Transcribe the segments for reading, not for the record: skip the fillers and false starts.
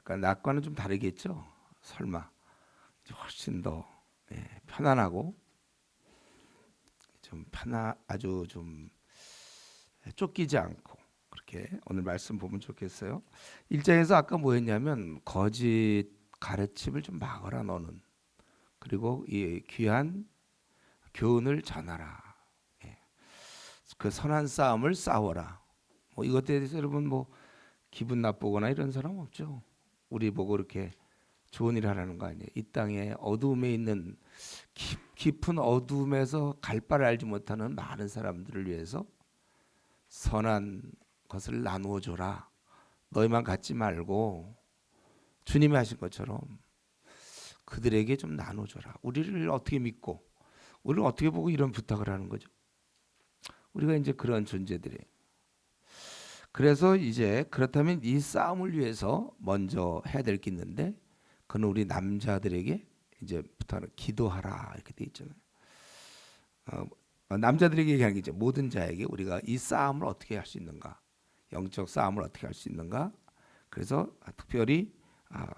아까 낮과는 좀 다르겠죠? 설마 훨씬 더 편안하고 좀 아주 좀 쫓기지 않고 그렇게 오늘 말씀 보면 좋겠어요. 1장에서 아까 뭐였냐면 거짓 가르침을 좀 막아라 너는. 그리고 이 귀한 교훈을 전하라. 예. 그 선한 싸움을 싸워라. 뭐 이것에 대해서 여러분 뭐 기분 나쁘거나 이런 사람 없죠. 우리 보고 이렇게 좋은 일 하라는 거 아니에요. 이 땅에 어두움에 있는 깊은 어두움에서 갈 바를 알지 못하는 많은 사람들을 위해서 선한 것을 나누어 줘라. 너희만 갖지 말고 주님이 하신 것처럼 그들에게 좀 나눠 줘라. 우리를 어떻게 믿고 우리를 어떻게 보고 이런 부탁을 하는 거죠. 우리가 이제 그런 존재들이에요. 그래서 이제 그렇다면 이 싸움을 위해서 먼저 해야 될 게 있는데 그는 우리 남자들에게 이제부터는 기도하라 이렇게 돼 있잖아요. 남자들에게 얘기하는 게 이제 모든 자에게 우리가 이 싸움을 어떻게 할 수 있는가, 영적 싸움을 어떻게 할 수 있는가. 그래서 특별히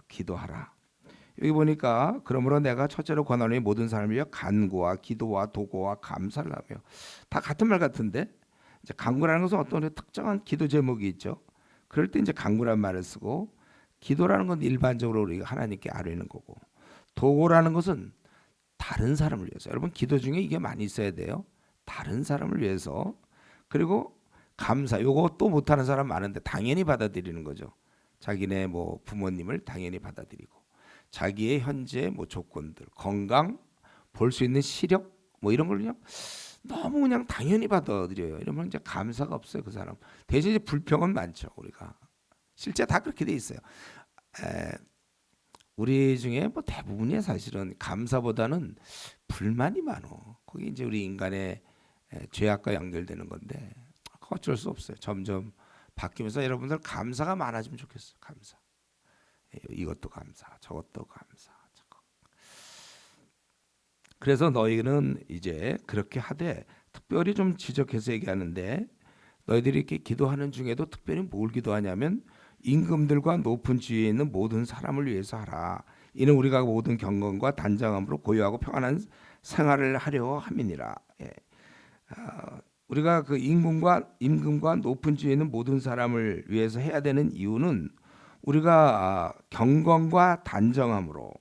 기도하라. 여기 보니까 그러므로 내가 첫째로 권하노니 모든 사람을 위하여 간구와 기도와 도고와 감사를 하며 다 같은 말 같은데 이제 간구라는 것은 어떤 특정한 기도 제목이 있죠. 그럴 때 이제 간구란 말을 쓰고 기도라는 건 일반적으로 우리가 하나님께 아뢰는 거고 도고라는 것은 다른 사람을 위해서. 여러분 기도 중에 이게 많이 있어야 돼요. 다른 사람을 위해서. 그리고 감사. 요거 또 못하는 사람 많은데 당연히 받아들이는 거죠. 자기네 뭐 부모님을 당연히 받아들이고 자기의 현재 뭐 조건들, 건강, 볼 수 있는 시력 뭐 이런 걸 그냥 너무 그냥 당연히 받아들여요. 이러면 이제 감사가 없어요, 그 사람. 대신 이제 불평은 많죠, 우리가. 실제 다 그렇게 돼 있어요. 우리 중에 뭐 대부분이 사실은 감사보다는 불만이 많어. 그게 이제 우리 인간의 죄악과 연결되는 건데 어쩔 수 없어요. 점점 바뀌면서 여러분들 감사가 많아지면 좋겠어요. 감사. 이것도 감사, 저것도 감사. 그래서 너희는 이제 그렇게 하되 특별히 좀 지적해서 얘기하는데 너희들이 이렇게 기도하는 중에도 특별히 뭘 기도하냐면 임금들과 높은 지위에 있는 모든 사람을 위해서 하라. 이는 우리가 모든 경건과 단장함으로 고요하고 평안한 생활을 하려 함이니라. 우리가 그 임금과 높은 지위에 있는 모든 사람을 위해서 해야 되는 이유는 우리가 경건과 단정함으로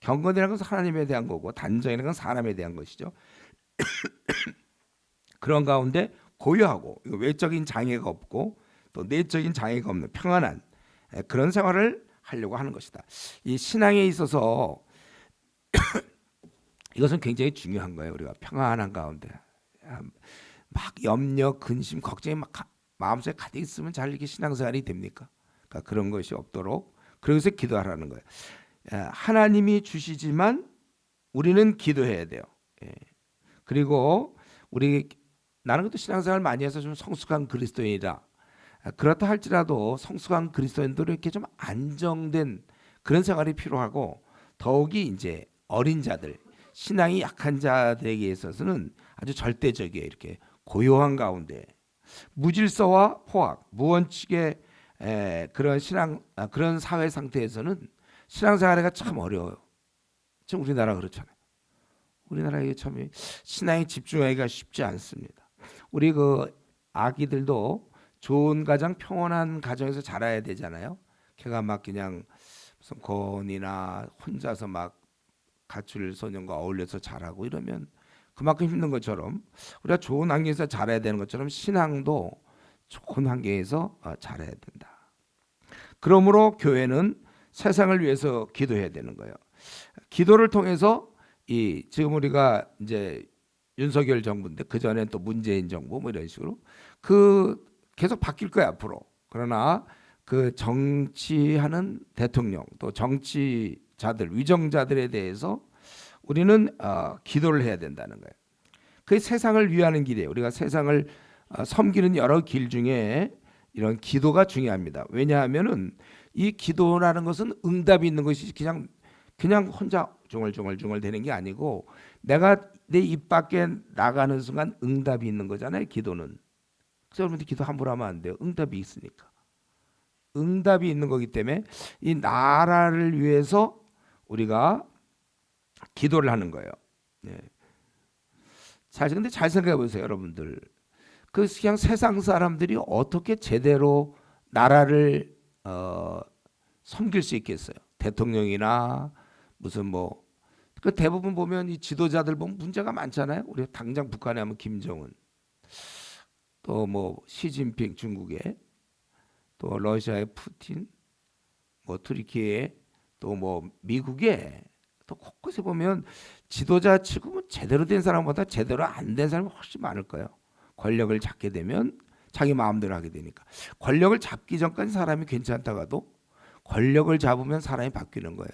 경건이라는 것은 하나님에 대한 거고 단정이라는 건 사람에 대한 것이죠. 그런 가운데 고요하고 외적인 장애가 없고 또 내적인 장애가 없는 평안한 그런 생활을 하려고 하는 것이다. 이 신앙에 있어서 이것은 굉장히 중요한 거예요. 우리가 평안한 가운데 막 염려, 근심, 걱정이 막 마음속에 가득 있으면 잘 이렇게 신앙생활이 됩니까? 그러니까 그런 것이 없도록 그래서 기도하라는 거예요. 하나님이 주시지만 우리는 기도해야 돼요. 그리고 나는 그것도 신앙생활 많이 해서 좀 성숙한 그리스도인이라 그렇다 할지라도 성숙한 그리스도인들은 이렇게 좀 안정된 그런 생활이 필요하고 더욱이 이제 어린 자들 신앙이 약한 자들에게 있어서는 아주 절대적이에요. 이렇게 고요한 가운데 무질서와 포악, 무원칙의 그런 그런 사회 상태에서는 신앙생활이 참 어려워요. 지금 우리나라 그렇잖아요. 우리나라에 참 신앙에 집중하기가 쉽지 않습니다. 우리 그 아기들도 좋은 가정, 평온한 가정에서 자라야 되잖아요. 걔가 막 그냥 무슨 권이나 혼자서 막 가출 소년과 어울려서 자라고 이러면 그만큼 힘든 것처럼 우리가 좋은 환경에서 자라야 되는 것처럼 신앙도 좋은 환경에서 자라야 된다. 그러므로 교회는 세상을 위해서 기도해야 되는 거예요. 기도를 통해서 지금 우리가 이제 윤석열 정부인데 그 전엔 또 문재인 정부 뭐 이런 식으로 그 계속 바뀔 거야 앞으로. 그러나 그 정치하는 대통령 또 정치자들 위정자들에 대해서 우리는 기도를 해야 된다는 거예요. 그게 세상을 위하는 길이에요. 우리가 세상을 섬기는 여러 길 중에 이런 기도가 중요합니다. 왜냐하면은 이 기도라는 것은 응답이 있는 것이 그냥 혼자 중얼중얼 되는 게 아니고 내가 내 입 밖에 나가는 순간 응답이 있는 거잖아요. 기도는. 그래서 여러분들 기도 함부로 하면 안 돼요. 응답이 있으니까. 응답이 있는 거기 때문에 이 나라를 위해서 우리가 기도를 하는 거예요. 네. 근데 잘 생각해 보세요, 여러분들. 그냥 세상 사람들이 어떻게 제대로 나라를 섬길 수 있겠어요? 대통령이나 무슨 뭐 그 대부분 보면 이 지도자들 보면 문제가 많잖아요. 우리 당장 북한에 하면 김정은, 또 뭐 시진핑 중국에, 또 러시아의 푸틴, 뭐 터키에, 또 뭐 미국에, 또 곳곳에 보면 지도자 치고는 제대로 된 사람보다 제대로 안 된 사람이 훨씬 많을 거예요. 권력을 잡게 되면 자기 마음대로 하게 되니까. 권력을 잡기 전까지 사람이 괜찮다가도 권력을 잡으면 사람이 바뀌는 거예요.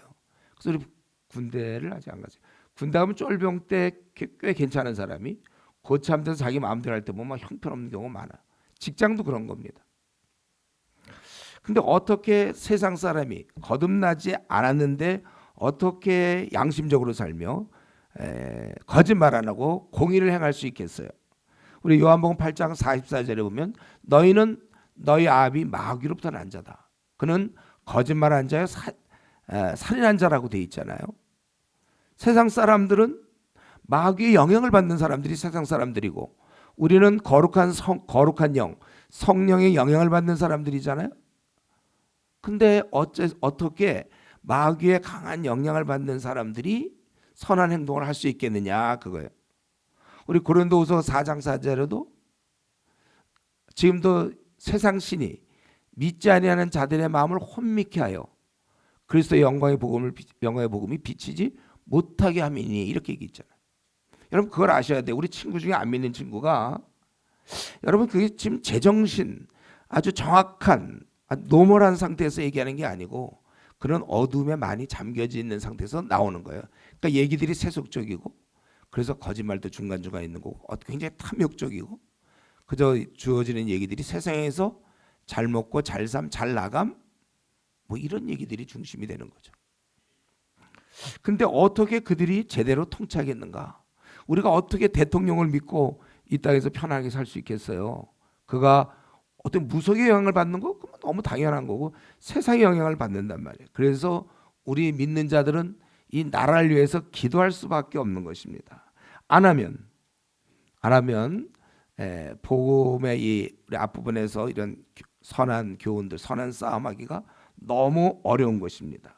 그래서 우리 군대를 아직 안 갔어요. 군대 가면 쫄병 때 꽤 괜찮은 사람이 고참 돼서 자기 마음대로 할 때 보면 막 형편없는 경우가 많아요. 직장도 그런 겁니다. 근데 어떻게 세상 사람이 거듭나지 않았는데 어떻게 양심적으로 살며 거짓말 안 하고 공의를 행할 수 있겠어요? 우리 요한복음 8장 44절에 보면 너희는 너희 아비 마귀로부터 난 자다. 그는 거짓말한 자여 살인한 자라고 돼 있잖아요. 세상 사람들은 마귀의 영향을 받는 사람들이 세상 사람들이고 우리는 거룩한 영, 성령의 영향을 받는 사람들이잖아요. 근데 어떻게 마귀의 강한 영향을 받는 사람들이 선한 행동을 할 수 있겠느냐 그거예요. 우리 고린도후서 4장 4절에도 지금도 세상 신이 믿지 아니하는 자들의 마음을 혼미케 하여 그리스도의 영광의 복음이 비치지 못하게 함이니 이렇게 얘기했잖아요. 여러분 그걸 아셔야 돼요. 우리 친구 중에 안 믿는 친구가 여러분 그게 지금 제정신 아주 정확한 노멀한 상태에서 얘기하는 게 아니고 그런 어둠에 많이 잠겨져 있는 상태에서 나오는 거예요. 그러니까 얘기들이 세속적이고 그래서 거짓말도 중간중간 있는 거고 굉장히 탐욕적이고 그저 주어지는 얘기들이 세상에서 잘 먹고 잘 삶, 잘 나감 뭐 이런 얘기들이 중심이 되는 거죠. 근데 어떻게 그들이 제대로 통치하겠는가? 우리가 어떻게 대통령을 믿고 이 땅에서 편하게 살 수 있겠어요? 그가 어떤 무속의 영향을 받는 거 그건 너무 당연한 거고 세상의 영향을 받는단 말이에요. 그래서 우리 믿는 자들은 이 나라를 위해서 기도할 수밖에 없는 것입니다. 안 하면 복음의 이 우리 앞부분에서 이런 선한 교훈들, 선한 싸움하기가 너무 어려운 것입니다.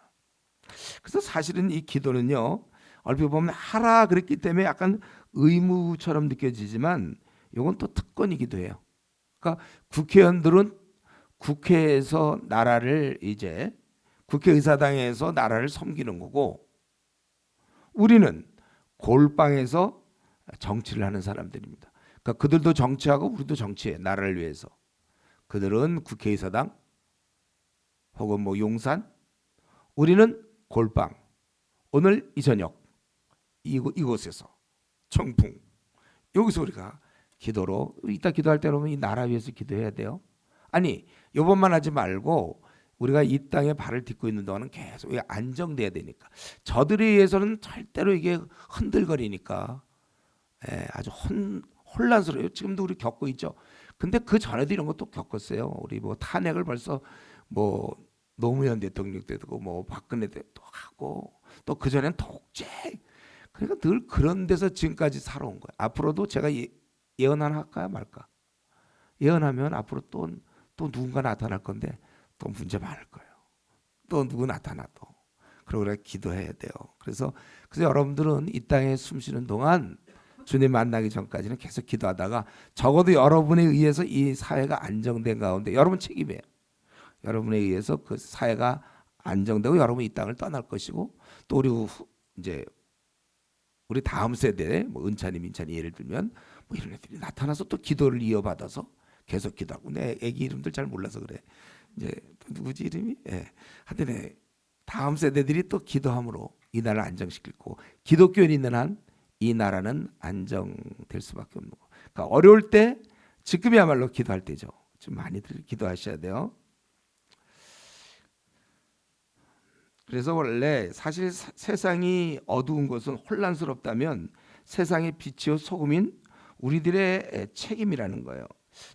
그래서 사실은 이 기도는요, 얼핏 보면 하라 그랬기 때문에 약간 의무처럼 느껴지지만 이건 또 특권이기도 해요. 그러니까 국회의원들은 국회에서 나라를 이제 국회의사당에서 나라를 섬기는 거고 우리는 골방에서 정치를 하는 사람들입니다. 그러니까 그들도 정치하고 우리도 정치해 나라를 위해서. 그들은 국회의사당 혹은 뭐 용산, 우리는 골방. 오늘 이 저녁 이곳에서 청풍 여기서 우리가 기도로 이따 기도할 때는 이 나라 위해서 기도해야 돼요. 아니 이번만 하지 말고 우리가 이 땅에 발을 딛고 있는 동안은 계속 안정돼야 되니까 저들에 의해서는 절대로 이게 흔들거리니까 아주 혼란스러워요. 지금도 우리 겪고 있죠. 근데 그 전에도 이런 것도 겪었어요. 우리 뭐 탄핵을 벌써 뭐 노무현 대통령 때도 뭐 박근혜 때도 하고 또 그 전엔 독재. 그러니까 늘 그런 데서 지금까지 살아온 거예요. 앞으로도 제가 예언 하나 할까요 말까? 예언하면 앞으로 또 누군가 나타날 건데 또 문제 많을 거예요. 또 누구 나타나 또. 그러고 우리가 기도해야 돼요. 그래서 여러분들은 이 땅에 숨쉬는 동안 주님 만나기 전까지는 계속 기도하다가 적어도 여러분에 의해서 이 사회가 안정된 가운데 여러분 책임이에요. 여러분에 의해서 그 사회가 안정되고 여러분이 이 땅을 떠날 것이고 또 우리 다음 세대 뭐 은찬이 민찬이 예를 들면 뭐 이런 애들이 나타나서 또 기도를 이어받아서 계속 기도하고 내 애기 이름들 잘 몰라서 그래. 이제 누구지 이름이? 하여튼 다음 세대들이 또 기도함으로 이 나라를 안정시킬 거고 기독교인이 있는 한 이 나라는 안정될 수밖에 없는 거. 그러니까 어려울 때 지금이야말로 기도할 때죠. 좀 많이들 기도하셔야 돼요. 그래서 원래 사실 세상이 어두운 것은 혼란스럽다면 세상의 빛이요 소금인 우리들의 책임이라는 거예요.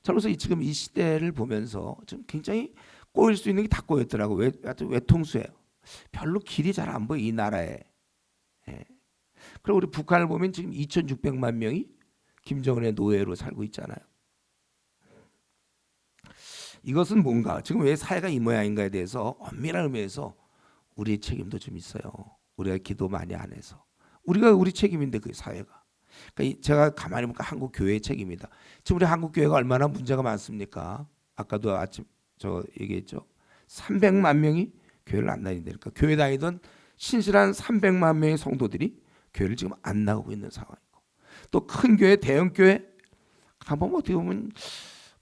저로서 지금 이 시대를 보면서 좀 굉장히 꼬일 수 있는 게 다 꼬였더라고. 하여튼 외통수예요. 별로 길이 잘 안 보여 이 나라에. 예. 그리고 우리 북한을 보면 지금 2,600만 명이 김정은의 노예로 살고 있잖아요. 이것은 뭔가 지금 왜 사회가 이 모양인가에 대해서 엄밀한 의미에서 우리의 책임도 좀 있어요. 우리가 기도 많이 안 해서 우리가 우리 책임인데 그 사회가. 그러니까 제가 가만히 보니까 한국 교회의 책임이다. 지금 우리 한국 교회가 얼마나 문제가 많습니까? 아까도 아침 저 얘기했죠. 300만 명이 교회를 안 다닌다니까. 교회 다니던 신실한 300만 명의 성도들이 교회를 지금 안 나오고 있는 상황이고, 또 큰 교회, 대형 교회 가보면 어떻게 보면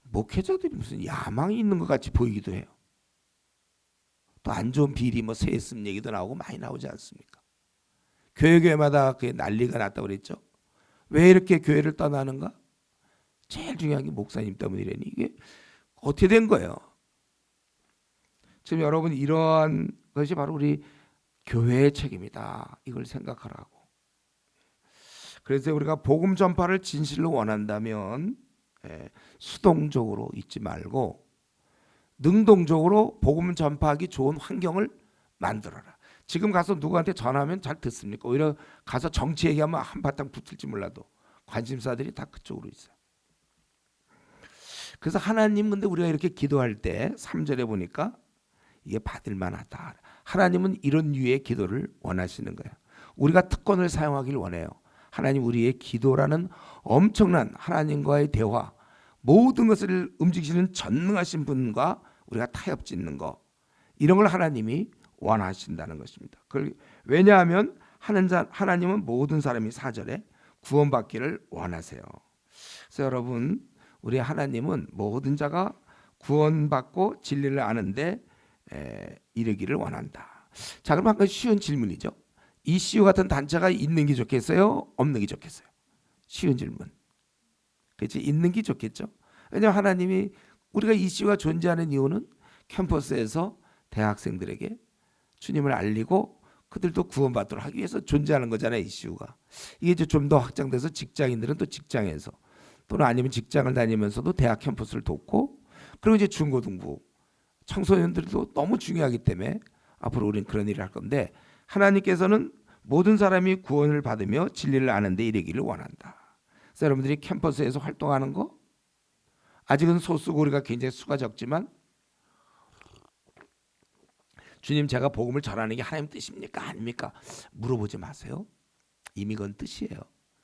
목회자들이 무슨 야망이 있는 것 같이 보이기도 해요. 또 안 좋은 비리, 뭐 세습 얘기도 나오고 많이 나오지 않습니까? 교회마다 그 난리가 났다고 그랬죠. 왜 이렇게 교회를 떠나는가? 제일 중요한 게 목사님 때문이라니. 이게 어떻게 된 거예요? 지금 여러분 이러한 것이 바로 우리 교회의 책임이다. 이걸 생각하라고. 그래서 우리가 복음 전파를 진실로 원한다면 수동적으로 있지 말고 능동적으로 복음 전파하기 좋은 환경을 만들어라. 지금 가서 누구한테 전하면 잘 듣습니까? 오히려 가서 정치 얘기하면 한바탕 붙을지 몰라도 관심사들이 다 그쪽으로 있어요. 그래서 하나님, 근데 우리가 이렇게 기도할 때 3절에 보니까 이게 받을 만하다. 하나님은 이런 류의 기도를 원하시는 거예요. 우리가 특권을 사용하길 원해요. 하나님, 우리의 기도라는 엄청난 하나님과의 대화, 모든 것을 움직이시는 전능하신 분과 우리가 타협짓는 거, 이런 걸 하나님이 원하신다는 것입니다. 왜냐하면 하나님은 모든 사람이 4절에 구원받기를 원하세요. 그래서 여러분, 우리 하나님은 모든 자가 구원받고 진리를 아는데 이르기를 원한다. 자, 그럼 한 가지 쉬운 질문이죠. ECU 같은 단체가 있는 게 좋겠어요? 없는 게 좋겠어요? 쉬운 질문. 그렇지? 있는 게 좋겠죠. 왜냐하면 하나님이 우리가 ECU가 존재하는 이유는 캠퍼스에서 대학생들에게 주님을 알리고 그들도 구원받도록 하기 위해서 존재하는 거잖아요. ECU가. 이게 이제 좀 더 확장돼서 직장인들은 또 직장에서, 또는 아니면 직장을 다니면서도 대학 캠퍼스를 돕고, 그리고 이제 중고등부 청소년들도 너무 중요하기 때문에 앞으로 우리는 그런 일을 할 건데, 하나님께서는 모든 사람이 구원을 받으며 진리를 아는 데 이르기를 원한다. 그래서 여러분들이 캠퍼스에서 활동하는 거, 아직은 소수고 우리가 굉장히 수가 적지만, 주님, 제가 복음을 전하는 게 하나님 뜻입니까? 아닙니까? 물어보지 마세요. 이미 그건 뜻이에요.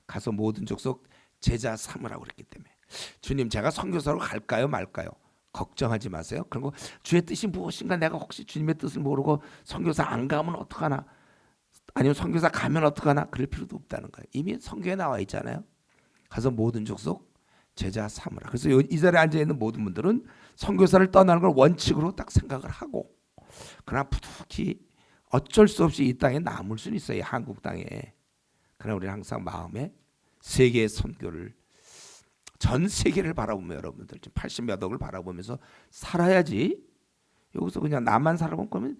가서 모든 족속 제자 삼으라고 그랬기 때문에. 주님, 제가 선교사로 갈까요 말까요? 걱정하지 마세요. 그런 거 주의 뜻이 무엇인가, 내가 혹시 주님의 뜻을 모르고 선교사 안 가면 어떡하나, 아니면 선교사 가면 어떡하나, 그럴 필요도 없다는 거예요. 이미 성경에 나와 있잖아요. 가서 모든 족속 제자 삼으라. 그래서 이 자리에 앉아있는 모든 분들은 선교사를 떠나는 걸 원칙으로 딱 생각을 하고, 그러나 부득이 어쩔 수 없이 이 땅에 남을 수는 있어요. 한국 땅에. 그러나 우리는 항상 마음에 세계의 선교를, 전 세계를 바라보며, 여러분들 지금 80몇 억을 바라보면서 살아야지. 여기서 그냥 나만 살아본 거면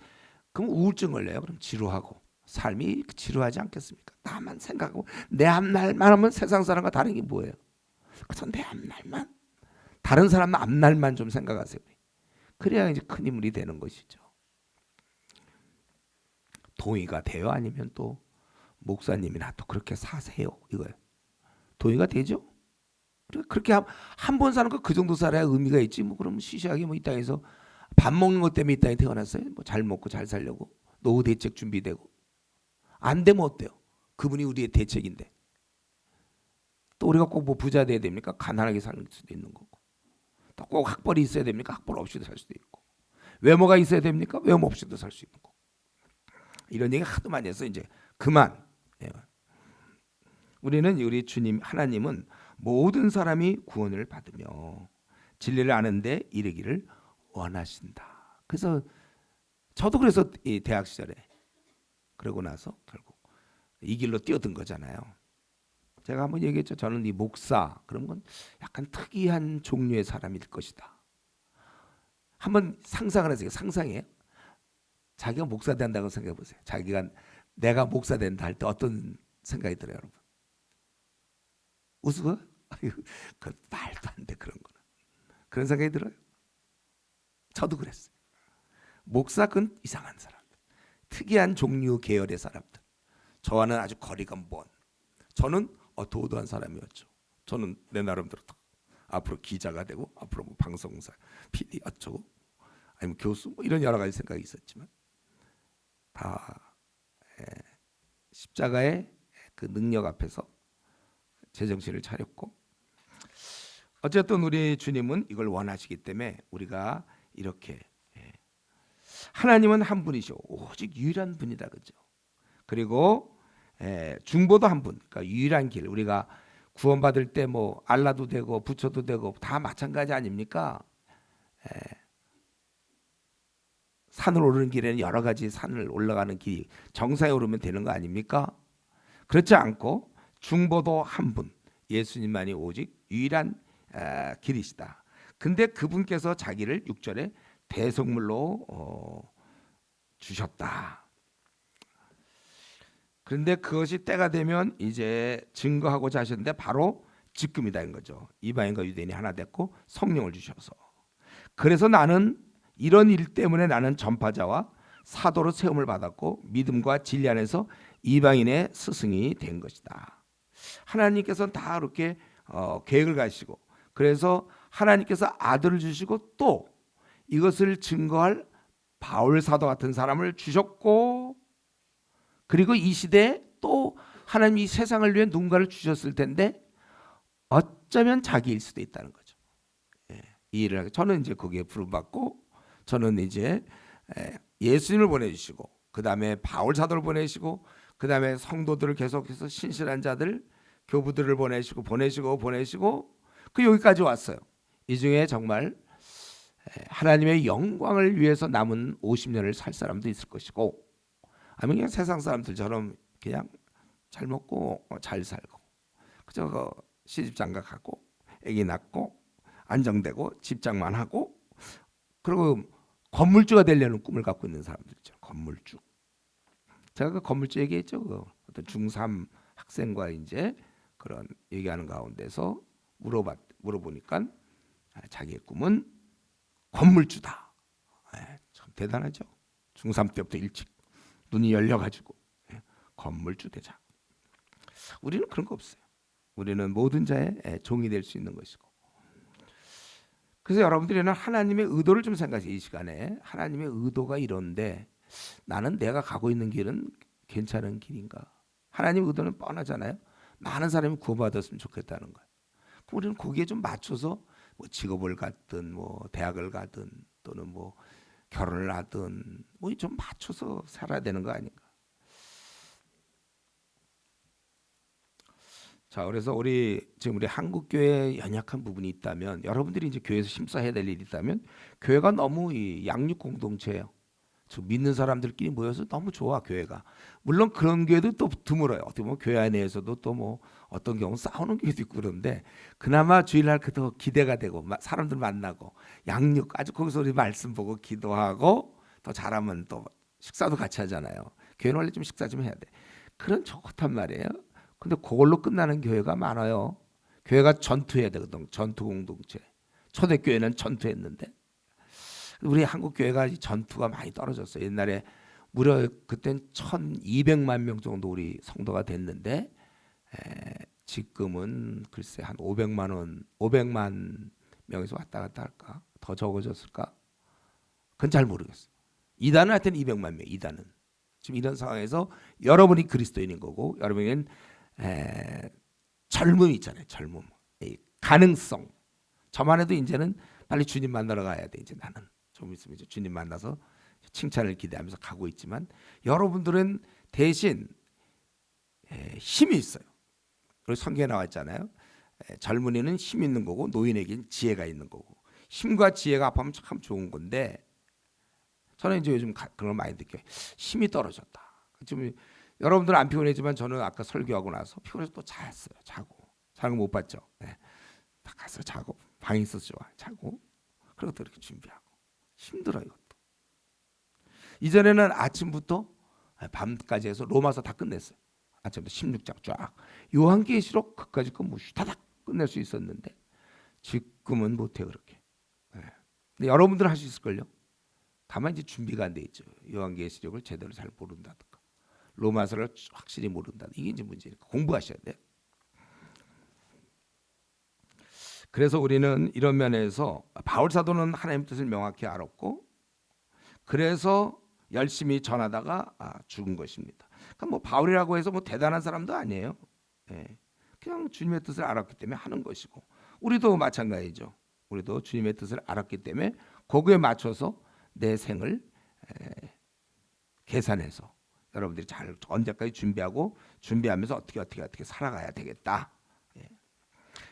그럼 우울증 걸려요. 그럼 지루하고, 삶이 지루하지 않겠습니까? 나만 생각하고 내 앞날만 하면 세상 사람과 다른 게 뭐예요? 그래서 내 앞날만, 다른 사람 앞날만 좀 생각하세요. 그래야 이제 큰 인물이 되는 것이죠. 동의가 돼요? 아니면 또 목사님이나 또 그렇게 사세요? 이거예요. 동의가 되죠? 그렇게 한 번 사는 거 그 정도 살아야 의미가 있지. 뭐 그럼 시시하게 뭐 이 땅에서 밥 먹는 것 때문에 이 땅에 태어났어요? 뭐 잘 먹고 잘 살려고 노후 대책 준비되고, 안 되면 어때요? 그분이 우리의 대책인데. 또 우리가 꼭 뭐 부자 돼야 됩니까? 가난하게 사는 수도 있는 거고. 또 꼭 학벌이 있어야 됩니까? 학벌 없이도 살 수도 있고. 외모가 있어야 됩니까? 외모 없이도 살 수 있는 거고. 이런 얘기 하도 많이 해서 이제 그만. 우리는 우리 주님 하나님은 모든 사람이 구원을 받으며 진리를 아는데 이르기를 원하신다. 그래서 저도 그래서 이 대학 시절에 그러고 나서 결국 이 길로 뛰어든 거잖아요. 제가 한번 얘기했죠. 저는 이 목사, 그런 건 약간 특이한 종류의 사람일 것이다. 한번 상상을 하세요. 상상해요. 자기가 목사 된다고 생각해 보세요. 자기가 내가 목사 된다 할 때 어떤 생각이 들어요, 여러분? 웃어? 그 말도 안 돼, 그런 거는. 그런 생각이 들어요. 저도 그랬어요. 목사건 이상한 사람들, 특이한 종류 계열의 사람들, 저와는 아주 거리가 먼, 저는 도도한 사람이었죠. 저는 내 나름대로 앞으로 기자가 되고 앞으로 뭐 방송사, PD 어쩌고 아니면 교수 뭐 이런 여러 가지 생각이 있었지만 다 십자가의 그 능력 앞에서 제정신을 차렸고, 어쨌든 우리 주님은 이걸 원하시기 때문에 우리가 이렇게 하나님은 한 분이시오. 오직 유일한 분이다, 그죠? 그리고 중보도 한 분, 그러니까 유일한 길. 우리가 구원받을 때 뭐 알라도 되고 부처도 되고 다 마찬가지 아닙니까? 산을 오르는 길에는 여러 가지 산을 올라가는 길이 정상에 오르면 되는 거 아닙니까? 그렇지 않고 중보도 한 분, 예수님만이 오직 유일한 길이시다. 근데 그분께서 자기를 6절에 대속물로 주셨다. 그런데 그것이 때가 되면 이제 증거하고자 하셨는데 바로 지금이다 인 거죠. 이방인과 유대인이 하나 됐고 성령을 주셔서, 그래서 나는 이런 일 때문에 나는 전파자와 사도로 세움을 받았고 믿음과 진리 안에서 이방인의 스승이 된 것이다. 하나님께서는 다 이렇게 계획을 가시고, 그래서 하나님께서 아들을 주시고 또 이것을 증거할 바울 사도 같은 사람을 주셨고, 그리고 이 시대에 또 하나님이 세상을 위해 누군가를 주셨을 텐데 어쩌면 자기일 수도 있다는 거죠. 이 일을 하게. 저는 이제 거기에 부름받고, 저는 이제 예수님을 보내주시고, 그 다음에 바울 사도를 보내시고, 그 다음에 성도들을 계속해서 신실한 자들, 교부들을 보내시고 그 여기까지 왔어요. 이 중에 정말 하나님의 영광을 위해서 남은 50년을 살 사람도 있을 것이고, 아니면 그냥 세상 사람들처럼 그냥 잘 먹고 잘 살고 그저 시집장가 가고 아기 낳고 안정되고 집장만 하고, 그리고 건물주가 되려는 꿈을 갖고 있는 사람들 있죠. 건물주. 제가 그 건물주 얘기했죠. 그 어떤 중3 학생과 이제 그런 얘기하는 가운데서 물어보니까 자기의 꿈은 건물주다. 참 대단하죠. 중3 때부터 일찍 눈이 열려가지고 건물주 되자. 우리는 그런 거 없어요. 우리는 모든 자의 종이 될 수 있는 것이고. 그래서 여러분들이는 하나님의 의도를 좀 생각해. 이 시간에 하나님의 의도가 이런데 나는 내가 가고 있는 길은 괜찮은 길인가? 하나님의 의도는 뻔하잖아요. 많은 사람이 구원받았으면 좋겠다는 거예요. 그럼 우리는 거기에 좀 맞춰서 뭐 직업을 갖든 뭐 대학을 가든 또는 뭐 결혼을 하든 뭐 좀 맞춰서 살아야 되는 거 아닌가? 자, 그래서 지금 우리 한국 교회에 연약한 부분이 있다면, 여러분들이 이제 교회에서 심사해야 될 일이 있다면, 교회가 너무 이 양육 공동체예요. 저 믿는 사람들끼리 모여서 너무 좋아 교회가. 물론 그런 교회도 또 드물어요. 어떻게 보면 교회 안에서도 또 뭐 어떤 경우 싸우는 교회도 있고 그런데, 그나마 주일날 더 기대가 되고 사람들 만나고 양육, 아주 거기서 우리 말씀 보고 기도하고 더 잘하면 또 식사도 같이 하잖아요. 교회는 원래 좀 식사 좀 해야 돼. 그런 좋단 말이에요. 근데 그걸로 끝나는 교회가 많아요. 교회가 전투해야 되거든. 전투 공동체. 초대교회는 전투했는데 우리 한국 교회가 전투가 많이 떨어졌어요. 옛날에 무려 그땐 1,200만 명 정도 우리 성도가 됐는데 지금은 글쎄 한 500만 명에서 왔다 갔다 할까? 더 적어졌을까? 그건 잘 모르겠어요. 이단은 하여튼 200만 명. 이단은 지금 이런 상황에서 여러분이 그리스도인인 거고, 여러분은 젊음이 있잖아요. 젊음, 가능성. 저만 해도 이제는 빨리 주님 만나러 가야 돼. 이제 나는 좀 있으면 이제 주님 만나서 칭찬을 기대하면서 가고 있지만, 여러분들은 대신 힘이 있어요. 그리고 성경에 나와 있잖아요. 젊은이는 힘 있는 거고 노인에게는 지혜가 있는 거고. 힘과 지혜가 합하면 참 좋은 건데, 저는 이제 요즘 그런 걸 많이 느껴요. 힘이 떨어졌다. 좀 여러분들은 안 피곤했지만 저는 아까 설교하고 나서 피곤해서 또 잤어요. 자고. 자는 거 못 봤죠? 네. 딱 가서 자고, 방에 있어서 좋아. 자고. 그리고 또 이렇게 준비하고. 힘들어요, 이것도. 이전에는 아침부터 밤까지 해서 로마서 다 끝냈어요. 아침부터 16장 쫙. 요한계시록 그까지 거 다닥 끝낼 수 있었는데 지금은 못해 그렇게. 네. 근데 여러분들은 할 수 있을걸요? 다만 이제 준비가 안 돼 있죠. 요한계시록을 제대로 잘 모른다든가 로마서를 확실히 모른다. 이게 이제 문제니까 공부하셔야 돼요. 그래서 우리는 이런 면에서 바울 사도는 하나님 뜻을 명확히 알았고 그래서 열심히 전하다가 죽은 것입니다. 그러니까 뭐 바울이라고 해서 뭐 대단한 사람도 아니에요. 예. 그냥 주님의 뜻을 알았기 때문에 하는 것이고 우리도 마찬가지죠. 우리도 주님의 뜻을 알았기 때문에 거기에 맞춰서 내 생을 계산해서 여러분들이 잘 언제까지 준비하면서 어떻게 살아가야 되겠다. 예.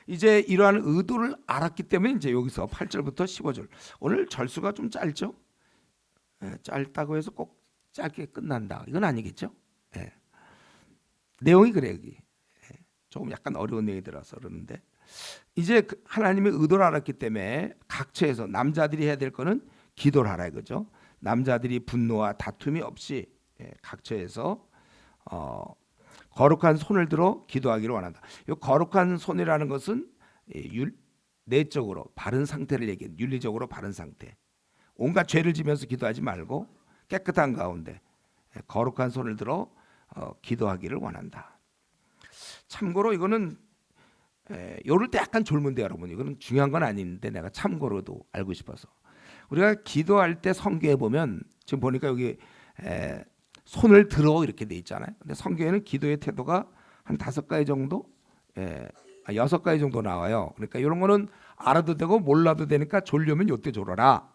이제 이러한 의도를 알았기 때문에 이제 여기서 8절부터 15절 오늘 절수가 좀 짧죠. 짧다고 해서 꼭 짧게 끝난다 이건 아니겠죠. 예. 내용이 그래 여기 조금 약간 어려운 내용이 들어서 그러는데 이제 하나님의 의도를 알았기 때문에 각처에서 남자들이 해야 될 거는 기도를 하라 이거죠. 남자들이 분노와 다툼이 없이 각처에서 거룩한 손을 들어 기도하기를 원한다. 이 거룩한 손이라는 것은 내적으로 바른 상태를 얘기해. 윤리적으로 바른 상태. 온갖 죄를 지면서 기도하지 말고 깨끗한 가운데 거룩한 손을 들어 기도하기를 원한다. 참고로 이거는 요럴 때 약간 졸문데 여러분 이거는 중요한 건 아닌데 내가 참고로도 알고 싶어서 우리가 기도할 때 성경에 보면 지금 보니까 여기 손을 들어 이렇게 돼 있잖아요. 근데 성경에는 기도의 태도가 한 5가지 정도, 6가지 정도 나와요. 그러니까 이런 거는 알아도 되고 몰라도 되니까 졸려면 요때 졸어라.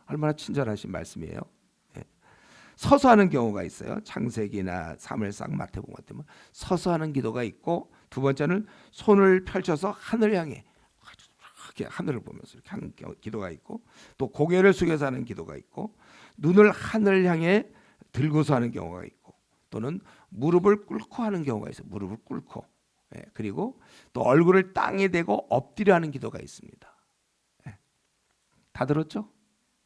얼마나 친절하신 말씀이에요. 서서 하는 경우가 있어요. 창세기나 사무엘상, 마태복음 같은 거 서서 하는 기도가 있고 두 번째는 손을 펼쳐서 하늘 향해 이렇게 하늘을 보면서 이렇게 하는 기도가 있고 또 고개를 숙여서 하는 기도가 있고 눈을 하늘 향해 들고서 하는 경우가 있고 또는 무릎을 꿇고 하는 경우가 있어요. 무릎을 꿇고 그리고 또 얼굴을 땅에 대고 엎드려 하는 기도가 있습니다. 다 들었죠?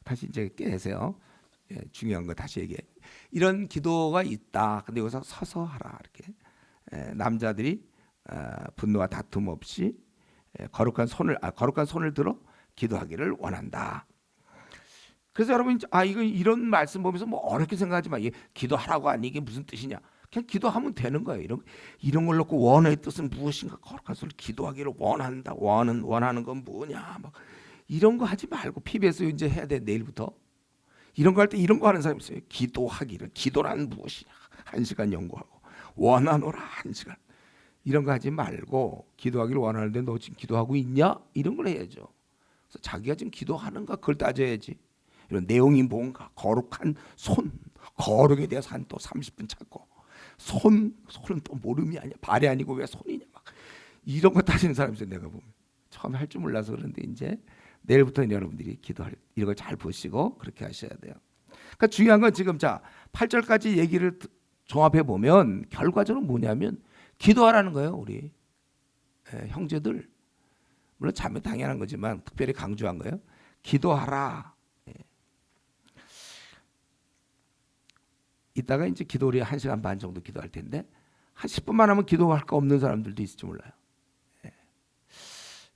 다시 이제 깨세요. 중요한 거 다시 얘기해. 이런 기도가 있다. 근데 여기서 서서 하라 이렇게 남자들이 분노와 다툼 없이 거룩한 손을 들어 기도하기를 원한다. 그래서 여러분 이거 이런 말씀 보면서 뭐 어렵게 생각하지 마. 기도하라고 하니 이게 무슨 뜻이냐? 그냥 기도하면 되는 거예요. 이런 걸 놓고 원의 뜻은 무엇인가? 거룩한 손을 기도하기를 원한다. 원하는 건 뭐냐? 막 이런 거 하지 말고 PBS 이제 해야 돼 내일부터. 이런 거 할 때 이런 거 하는 사람이 있어요. 기도란 무엇이냐? 1시간 연구하고 원하노라 1시간. 이런 거 하지 말고 기도하기를 원하는데 너 지금 기도하고 있냐? 이런 걸 해야죠. 그래서 자기가 지금 기도하는가 그걸 따져야지. 이런 내용이 뭔가 거룩한 손, 거룩에 대해서 한 또 30분 찾고 손은 또 모름이 아니야. 발이 아니고 왜 손이냐 막 이런 거 따지는 사람이 있어요. 내가 보면 처음에 할 줄 몰라서 그런데 이제 내일부터는 여러분들이 기도할 이런 걸 잘 보시고 그렇게 하셔야 돼요. 그러니까 중요한 건 지금 8절까지 얘기를 종합해 보면 결과적으로 뭐냐면 기도하라는 거예요. 우리 형제들 물론 자매 당연한 거지만 특별히 강조한 거예요. 기도하라. 이따가 이제 기도 우리 1시간 반 정도 기도할 텐데 한 10분만 하면 기도할 거 없는 사람들도 있을지 몰라요.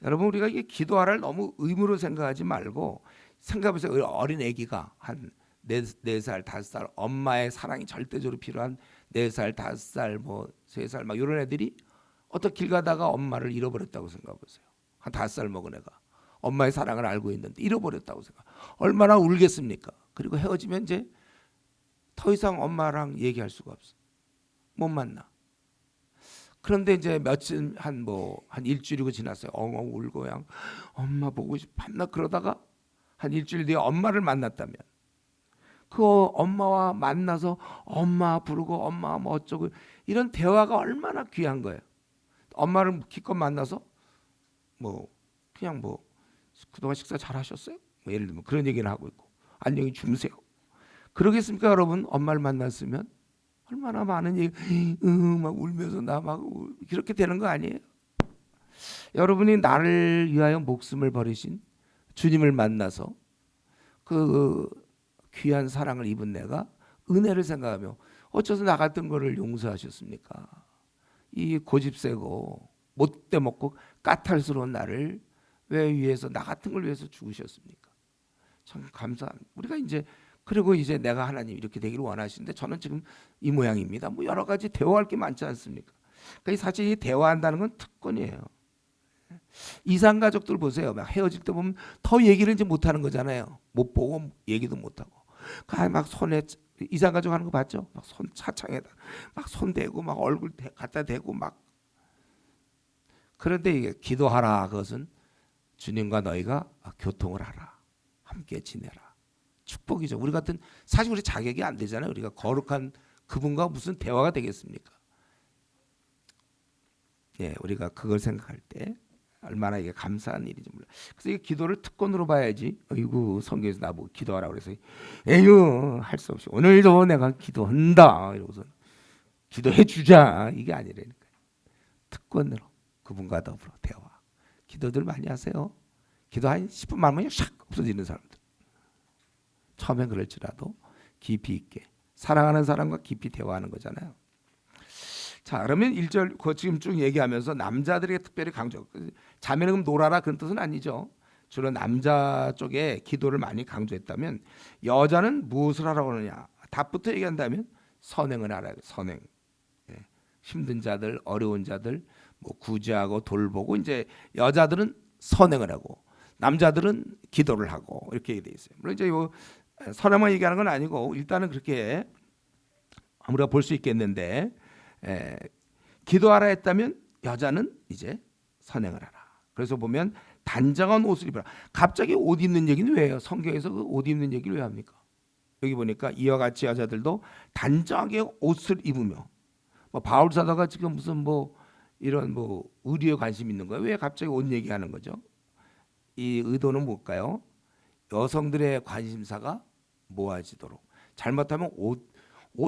여러분 우리가 이게 기도하라를 너무 의무로 생각하지 말고 생각해보세요. 어린 아기가 한 4살, 5살 엄마의 사랑이 절대적으로 필요한 4살, 5살, 뭐 3살 막 이런 애들이 어떻게 길 가다가 엄마를 잃어버렸다고 생각해보세요. 한 5살 먹은 애가 엄마의 사랑을 알고 있는데 잃어버렸다고 생각. 얼마나 울겠습니까? 그리고 헤어지면 이제 더 이상 엄마랑 얘기할 수가 없어. 못 만나. 그런데 이제 며칠 한 일주일이고 지났어요. 엉엉 울고 그냥 엄마 보고 싶어 밤낮 그러다가 한 일주일 뒤에 엄마를 만났다면 그 엄마와 만나서 엄마 부르고 엄마 뭐 어쩌고 이런 대화가 얼마나 귀한 거예요. 엄마를 기껏 만나서 그냥 그동안 식사 잘 하셨어요? 예를 들면 그런 얘기를 하고 있고 안녕히 주무세요. 그러겠습니까 여러분? 엄마를 만났으면 얼마나 많은 얘기 막 울면서 나 막 그렇게 되는 거 아니에요? 여러분이 나를 위하여 목숨을 버리신 주님을 만나서 그 귀한 사랑을 입은 내가 은혜를 생각하며 어째서 나 같은 거를 용서하셨습니까? 이 고집세고 못돼 먹고 까탈스러운 나를 왜 위해서 나 같은 걸 위해서 죽으셨습니까? 참 감사합니다. 우리가 이제 그리고 이제 내가 하나님 이렇게 되기를 원하시는데 저는 지금 이 모양입니다. 뭐 여러 가지 대화할 게 많지 않습니까? 그러니까 사실 이 대화한다는 건 특권이에요. 이상 가족들 보세요. 막 헤어질 때 보면 더 얘기를 이제 못 하는 거잖아요. 못 보고 얘기도 못 하고. 막 손에 이상 가족 하는 거 봤죠? 막 손 차창에다 막 손 대고 막 얼굴 갖다 대고 막. 그런데 이게 기도하라, 그것은 주님과 너희가 교통을 하라, 함께 지내라. 축복이죠. 우리 같은, 사실 우리 자격이 안 되잖아요. 우리가 거룩한 그분과 무슨 대화가 되겠습니까? 예, 우리가 그걸 생각할 때 얼마나 이게 감사한 일인지 몰라. 그래서 이 기도를 특권으로 봐야지. 어이구, 성경에서 나보고 기도하라 그래서 에휴 할 수 없이 오늘도 내가 기도한다 이러고서 기도해 주자, 이게 아니라니까요. 특권으로 그분과 더불어 대화. 기도들 많이 하세요. 기도 한 10분 만이면 샥 없어지는 사람들. 처음엔 그럴지라도 깊이 있게 사랑하는 사람과 깊이 대화하는 거잖아요. 자, 그러면 1절 지금 쭉 얘기하면서 남자들에게 특별히 강조. 자매는 그럼 놀아라 그런 뜻은 아니죠. 주로 남자 쪽에 기도를 많이 강조했다면 여자는 무엇을 하라고 하느냐. 답부터 얘기한다면 선행을 하라. 선행. 예. 힘든 자들, 어려운 자들 뭐 구제하고 돌보고, 이제 여자들은 선행을 하고 남자들은 기도를 하고 이렇게 돼 있어요. 물론 이제 요 선행만 얘기하는 건 아니고 일단은 그렇게 우리가 볼 수 있겠는데, 기도하라 했다면 여자는 이제 선행을 하라. 그래서 보면 단정한 옷을 입어라. 갑자기 옷 입는 얘기는 왜 해요? 성경에서 그 옷 입는 얘기를 왜 합니까? 여기 보니까 이와 같이 여자들도 단정하게 옷을 입으며, 뭐 바울 사도가 지금 무슨 뭐 이런 뭐 의리에 관심 있는 거예요? 왜 갑자기 옷 얘기하는 거죠? 이 의도는 뭘까요? 여성들의 관심사가 모아지도록. 잘못하면 옷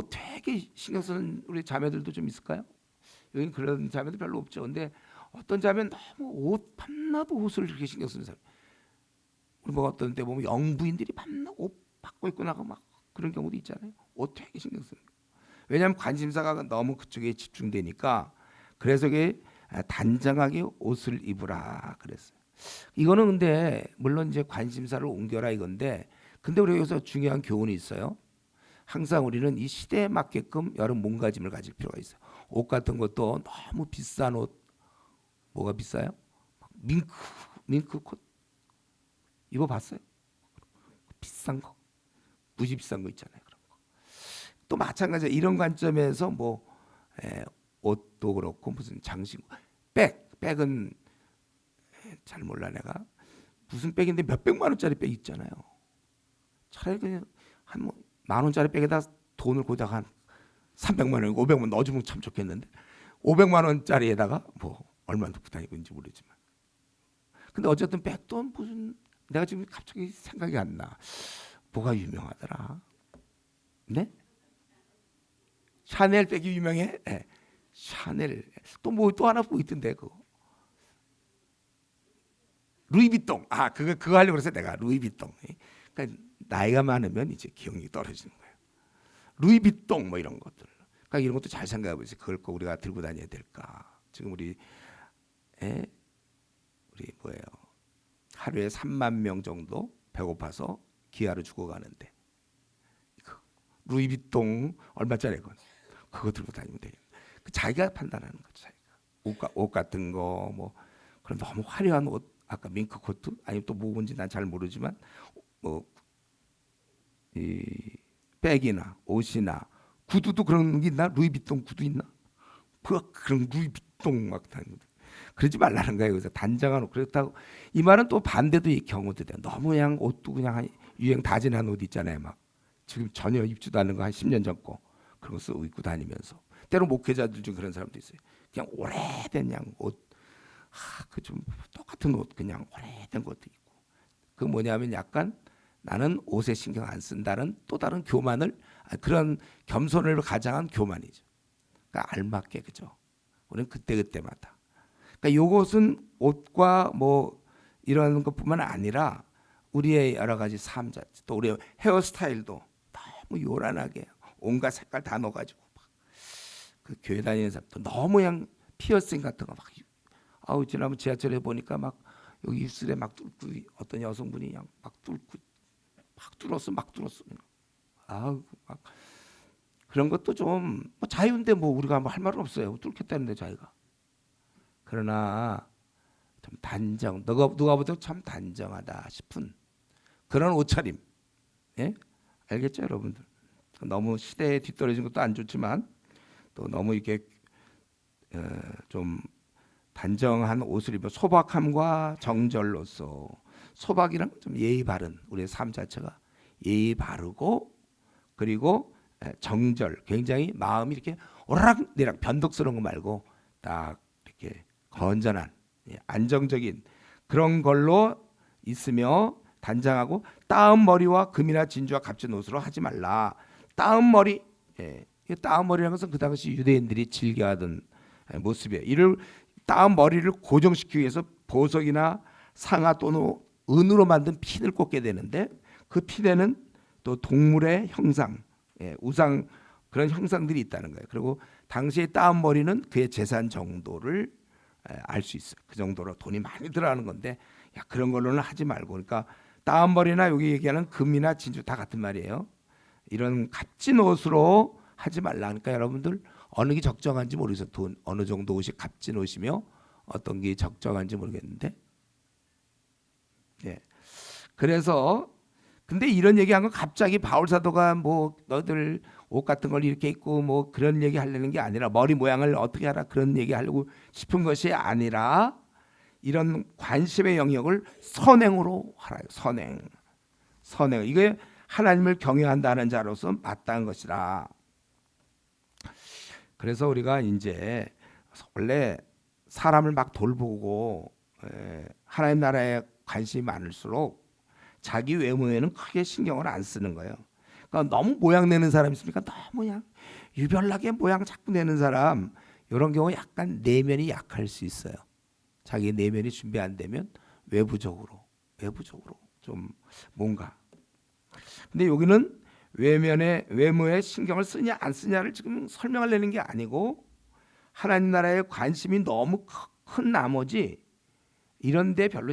되게 신경 쓰는 우리 자매들도 좀 있을까요? 여기 그런 자매들 별로 없죠. 근데 어떤 자매는 너무 옷 밤낮 옷을 이렇게 신경 쓰는 사람. 우리 뭐 어떤 때 보면 영부인들이 밤낮 옷 바꿔 입고 나가 막 그런 경우도 있잖아요. 옷 되게 신경 쓰는 거. 왜냐하면 관심사가 너무 그쪽에 집중되니까. 그래서 이게 단정하게 옷을 입으라 그랬어요. 이거는 근데 물론 이제 관심사를 옮겨라 이건데, 근데 우리 여기서 중요한 교훈이 있어요. 항상 우리는 이 시대에 맞게끔 여러 몸가짐을 가질 필요가 있어요. 옷 같은 것도 너무 비싼 옷, 뭐가 비싸요? 밍크 콧 입어봤어요? 비싼 거, 무지 비싼 거 있잖아요. 그런 거. 또 마찬가지야. 이런 관점에서 뭐 옷도 그렇고 무슨 장식, 백은 잘 몰라 내가. 무슨 백인데 몇 백만 원짜리 백 있잖아요. 차라리 그냥 한 만 원짜리 백에다 돈을 거기다가 한 300만 원, 500만 원 넣어주면 참 좋겠는데 500만 원짜리에다가 뭐 얼마 넣고 다니고 있는지 모르지만. 근데 어쨌든 백도 무슨, 내가 지금 갑자기 생각이 안 나. 뭐가 유명하더라? 네? 샤넬 백이 유명해? 네. 샤넬. 또 뭐 또 하나 보고 있던데 그거. 루이비통. 아, 그거 하려고 그래서 내가 루이비통. 그러니까 나이가 많으면 이제 기억력이 떨어지는 거예요. 루이비통 뭐 이런 것들. 그러니까 이런 것도 잘 생각해 보세요. 그걸 꼭 우리가 들고 다녀야 될까? 지금 우리 뭐예요? 하루에 3만 명 정도 배고파서 기아로 죽어가는데 루이비통 얼마짜리 건 그거 들고 다니면 돼요. 자기가 판단하는 거죠. 자기가 옷 같은 거 뭐 그런 너무 화려한 옷, 아까 밍크 코트 아니면 또 뭐인지 난 잘 모르지만 뭐 이 백이나 옷이나 구두도 그런 게 있나? 루이비통 구두 있나? 그런 루이비통 막 다니는 거. 그러지 말라는 거예요. 그래서 단정한 옷. 그렇다고 이 말은 또 반대도 이 경우도 돼요. 너무 그냥 옷도 그냥 유행 다 지난 옷 있잖아요. 막 지금 전혀 입지도 않는 거 한 10년 전 거 그런 거 쓰고 입고 다니면서, 때로 목회자들 중 그런 사람도 있어요. 그냥 오래된 그냥 옷, 그 좀 똑같은 옷 그냥 오래된 것도 있고. 그 뭐냐면 약간 나는 옷에 신경 안 쓴다는 또 다른 교만을, 그런 겸손을 가장한 교만이죠. 그러니까 알맞게, 그죠? 우리는 그때마다. 그러니까 요것은 옷과 뭐 이런 것뿐만 아니라 우리의 여러 가지 삶 자체, 또 우리의 헤어스타일도 너무 요란하게 온갖 색깔 다 넣어가지고 그 교회 다니는 사람도 너무 그냥 피어싱 같은 거 막, 아우 지난번 지하철에 보니까 막 여기 입술에 막 뚫고 어떤 여성분이 그냥 막 뚫고 막 뚫었어. 막 그런 것도 좀 뭐 자유인데 뭐 우리가 뭐 할 말은 없어요. 뚫겠다는데 자기가. 그러나 좀 단정, 누가 봐도 참 단정하다 싶은 그런 옷차림. 예? 알겠죠, 여러분들? 너무 시대에 뒤떨어진 것도 안 좋지만 또 너무 이렇게 좀 단정한 옷을 입어 소박함과 정절로서 소박이란 좀 예의 바른 우리의 삶 자체가 예의 바르고 그리고 정절 굉장히 마음이 이렇게 오르락내락 변덕스러운 거 말고 딱 이렇게 건전한 안정적인 그런 걸로 있으며 단장하고 따은 머리와 금이나 진주와 값진 옷으로 하지 말라. 따은 머리, 따은 머리라는 것은 그 당시 유대인들이 즐겨하던 모습이에요. 이를 따은 머리를 고정시키기 위해서 보석이나 상아 또는 은으로 만든 핀을 꽂게 되는데 그 핀에는 또 동물의 형상, 우상 그런 형상들이 있다는 거예요. 그리고 당시에 따은 머리는 그의 재산 정도를 알 수 있어요. 그 정도로 돈이 많이 들어가는 건데 야, 그런 걸로는 하지 말고 그러니까 따은 머리나 여기 얘기하는 금이나 진주 다 같은 말이에요. 이런 값진 옷으로 하지 말라. 그러니까 여러분들 어느 게 적정한지 모르겠어요. 돈 어느 정도 옷이 값진 옷이며 어떤 게 적정한지 모르겠는데. 예. 그래서 근데 이런 얘기한 건 갑자기 바울 사도가 뭐 너들 옷 같은 걸 이렇게 입고 뭐 그런 얘기 하려는 게 아니라 머리 모양을 어떻게 하라 그런 얘기 하려고 싶은 것이 아니라 이런 관심의 영역을 선행으로 하라요. 선행. 이게 하나님을 경외한다는 자로서 마땅한 것이라. 그래서 우리가 이제 원래 사람을 막 돌보고 하나님 나라에 관심이 많을수록 자기 외모에는 크게 신경을 안 쓰는 거예요. 그러니까 너무 모양 내는 사람 있습니까? 너무 그냥 유별나게 모양 자꾸 내는 사람 이런 경우 약간 내면이 약할 수 있어요. 자기 내면이 준비 안 되면 외부적으로 좀 뭔가. 근데 여기는 외모에 신경을 쓰냐 안 쓰냐를 지금 설명하려는 게 아니고 하나님 나라에 관심이 너무 큰 나머지 이런 데 별로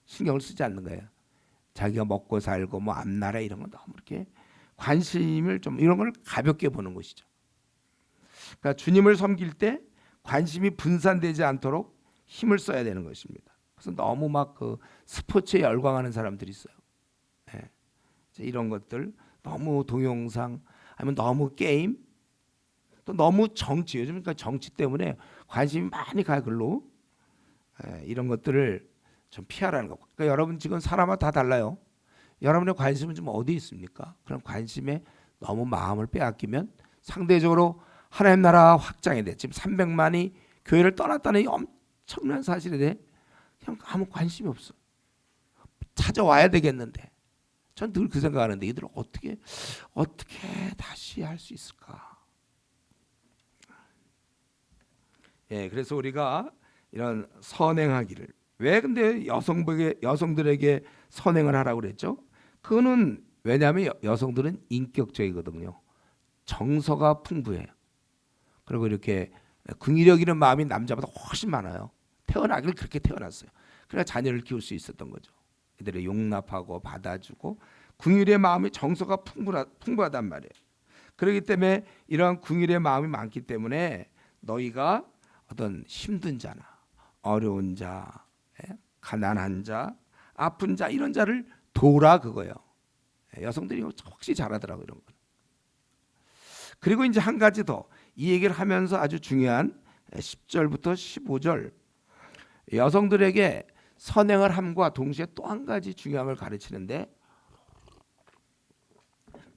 신경을 쓰지 않는 거예요. 자기가 먹고 살고 뭐 앞나라 이런 거 너무 이렇게 관심을 좀 이런 걸 가볍게 보는 것이죠. 그러니까 주님을 섬길 때 관심이 분산되지 않도록 힘을 써야 되는 것입니다. 그래서 너무 막 그 스포츠에 열광하는 사람들이 있어요. 예. 이런 것들 너무 동영상 아니면 너무 게임 또 너무 정치 요즘 그러니까 정치 때문에 관심이 많이 가요 글로. 이런 것들을 좀 피하라는 거. 그러니까 여러분 지금 사람마다 다 달라요. 여러분의 관심은 좀 어디 있습니까? 그런 관심에 너무 마음을 빼앗기면 상대적으로 하나님 나라 확장에 대해 지금 300만이 교회를 떠났다는 이 엄청난 사실에 대해 그냥 아무 관심이 없어. 찾아와야 되겠는데 전 늘 그 생각하는데 이들 어떻게 다시 할 수 있을까? 예, 그래서 우리가 이런 선행하기를 왜 근데 여성들에게 선행을 하라고 그랬죠? 그거는 왜냐하면 여성들은 인격적이거든요. 정서가 풍부해요. 그리고 이렇게 긍휼력 있는 마음이 남자보다 훨씬 많아요. 태어나길 그렇게 태어났어요. 그래야 자녀를 키울 수 있었던 거죠. 이들을 용납하고 받아주고 긍휼의 마음이 정서가 풍부하단 말이에요. 그렇기 때문에 이러한 긍휼의 마음이 많기 때문에 너희가 어떤 힘든 자나 어려운 자, 가난한 자, 아픈 자 이런 자를 도우라 그거예요. 여성들이 혹시 잘하더라고요 이런 거. 그리고 이제 한 가지 더 이 얘기를 하면서 아주 중요한 10절부터 15절 여성들에게 선행을 함과 동시에 또 한 가지 중요한 걸 가르치는데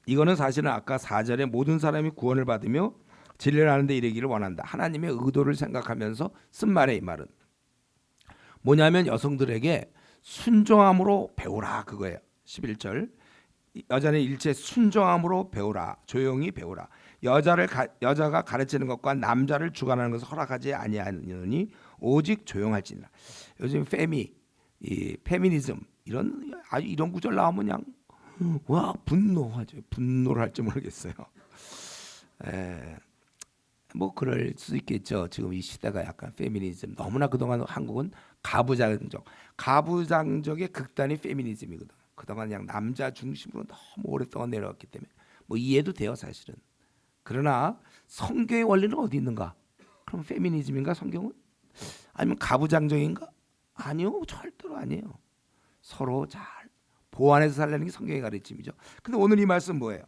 이거는 사실은 아까 4절에 모든 사람이 구원을 받으며 진리를 아는 데 이르기를 원한다. 하나님의 의도를 생각하면서 쓴 말이에요. 이 말은 뭐냐면 여성들에게 순종함으로 배우라 그거예요. 11절 여자는 일체 순종함으로 배우라. 조용히 배우라. 여자가 가르치는 것과 남자를 주관하는 것을 허락하지 아니하느니 오직 조용할지니라. 요즘 이 페미니즘 이런 구절 나오면 그냥 와 분노하죠. 분노를 할지 모르겠어요. 뭐 그럴 수 있겠죠. 지금 이 시대가 약간 페미니즘 너무나 그동안 한국은 가부장적의 극단이 페미니즘이거든. 그동안 그냥 남자 중심으로 너무 오랫동안 내려왔기 때문에 뭐 이해도 돼요 사실은. 그러나 성경의 원리는 어디 있는가? 그럼 페미니즘인가 성경은? 아니면 가부장적인가? 아니요, 절대로 아니에요. 서로 잘 보완해서 살라는 게 성경의 가르침이죠. 근데 오늘 이 말씀 뭐예요?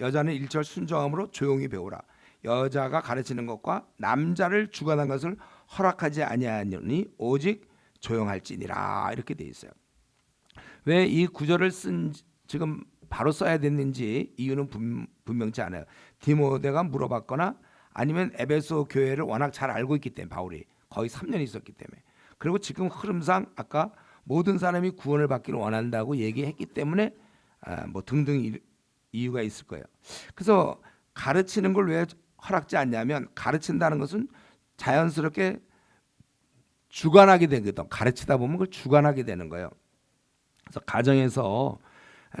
여자는 일절 순종함으로 조용히 배우라. 여자가 가르치는 것과 남자를 주관한 것을 허락하지 아니하니 오직 조용할지니라 이렇게 돼 있어요. 왜 이 구절을 지금 바로 써야 됐는지 이유는 분명치 않아요. 디모데가 물어봤거나 아니면 에베소 교회를 워낙 잘 알고 있기 때문에 바울이 거의 3년 있었기 때문에 그리고 지금 흐름상 아까 모든 사람이 구원을 받기를 원한다고 얘기했기 때문에 뭐 등등 이유가 있을 거예요. 그래서 가르치는 걸 왜 허락지 않냐면 가르친다는 것은 자연스럽게 주관하게 되거든. 가르치다 보면 그걸 주관하게 되는 거예요. 그래서 가정에서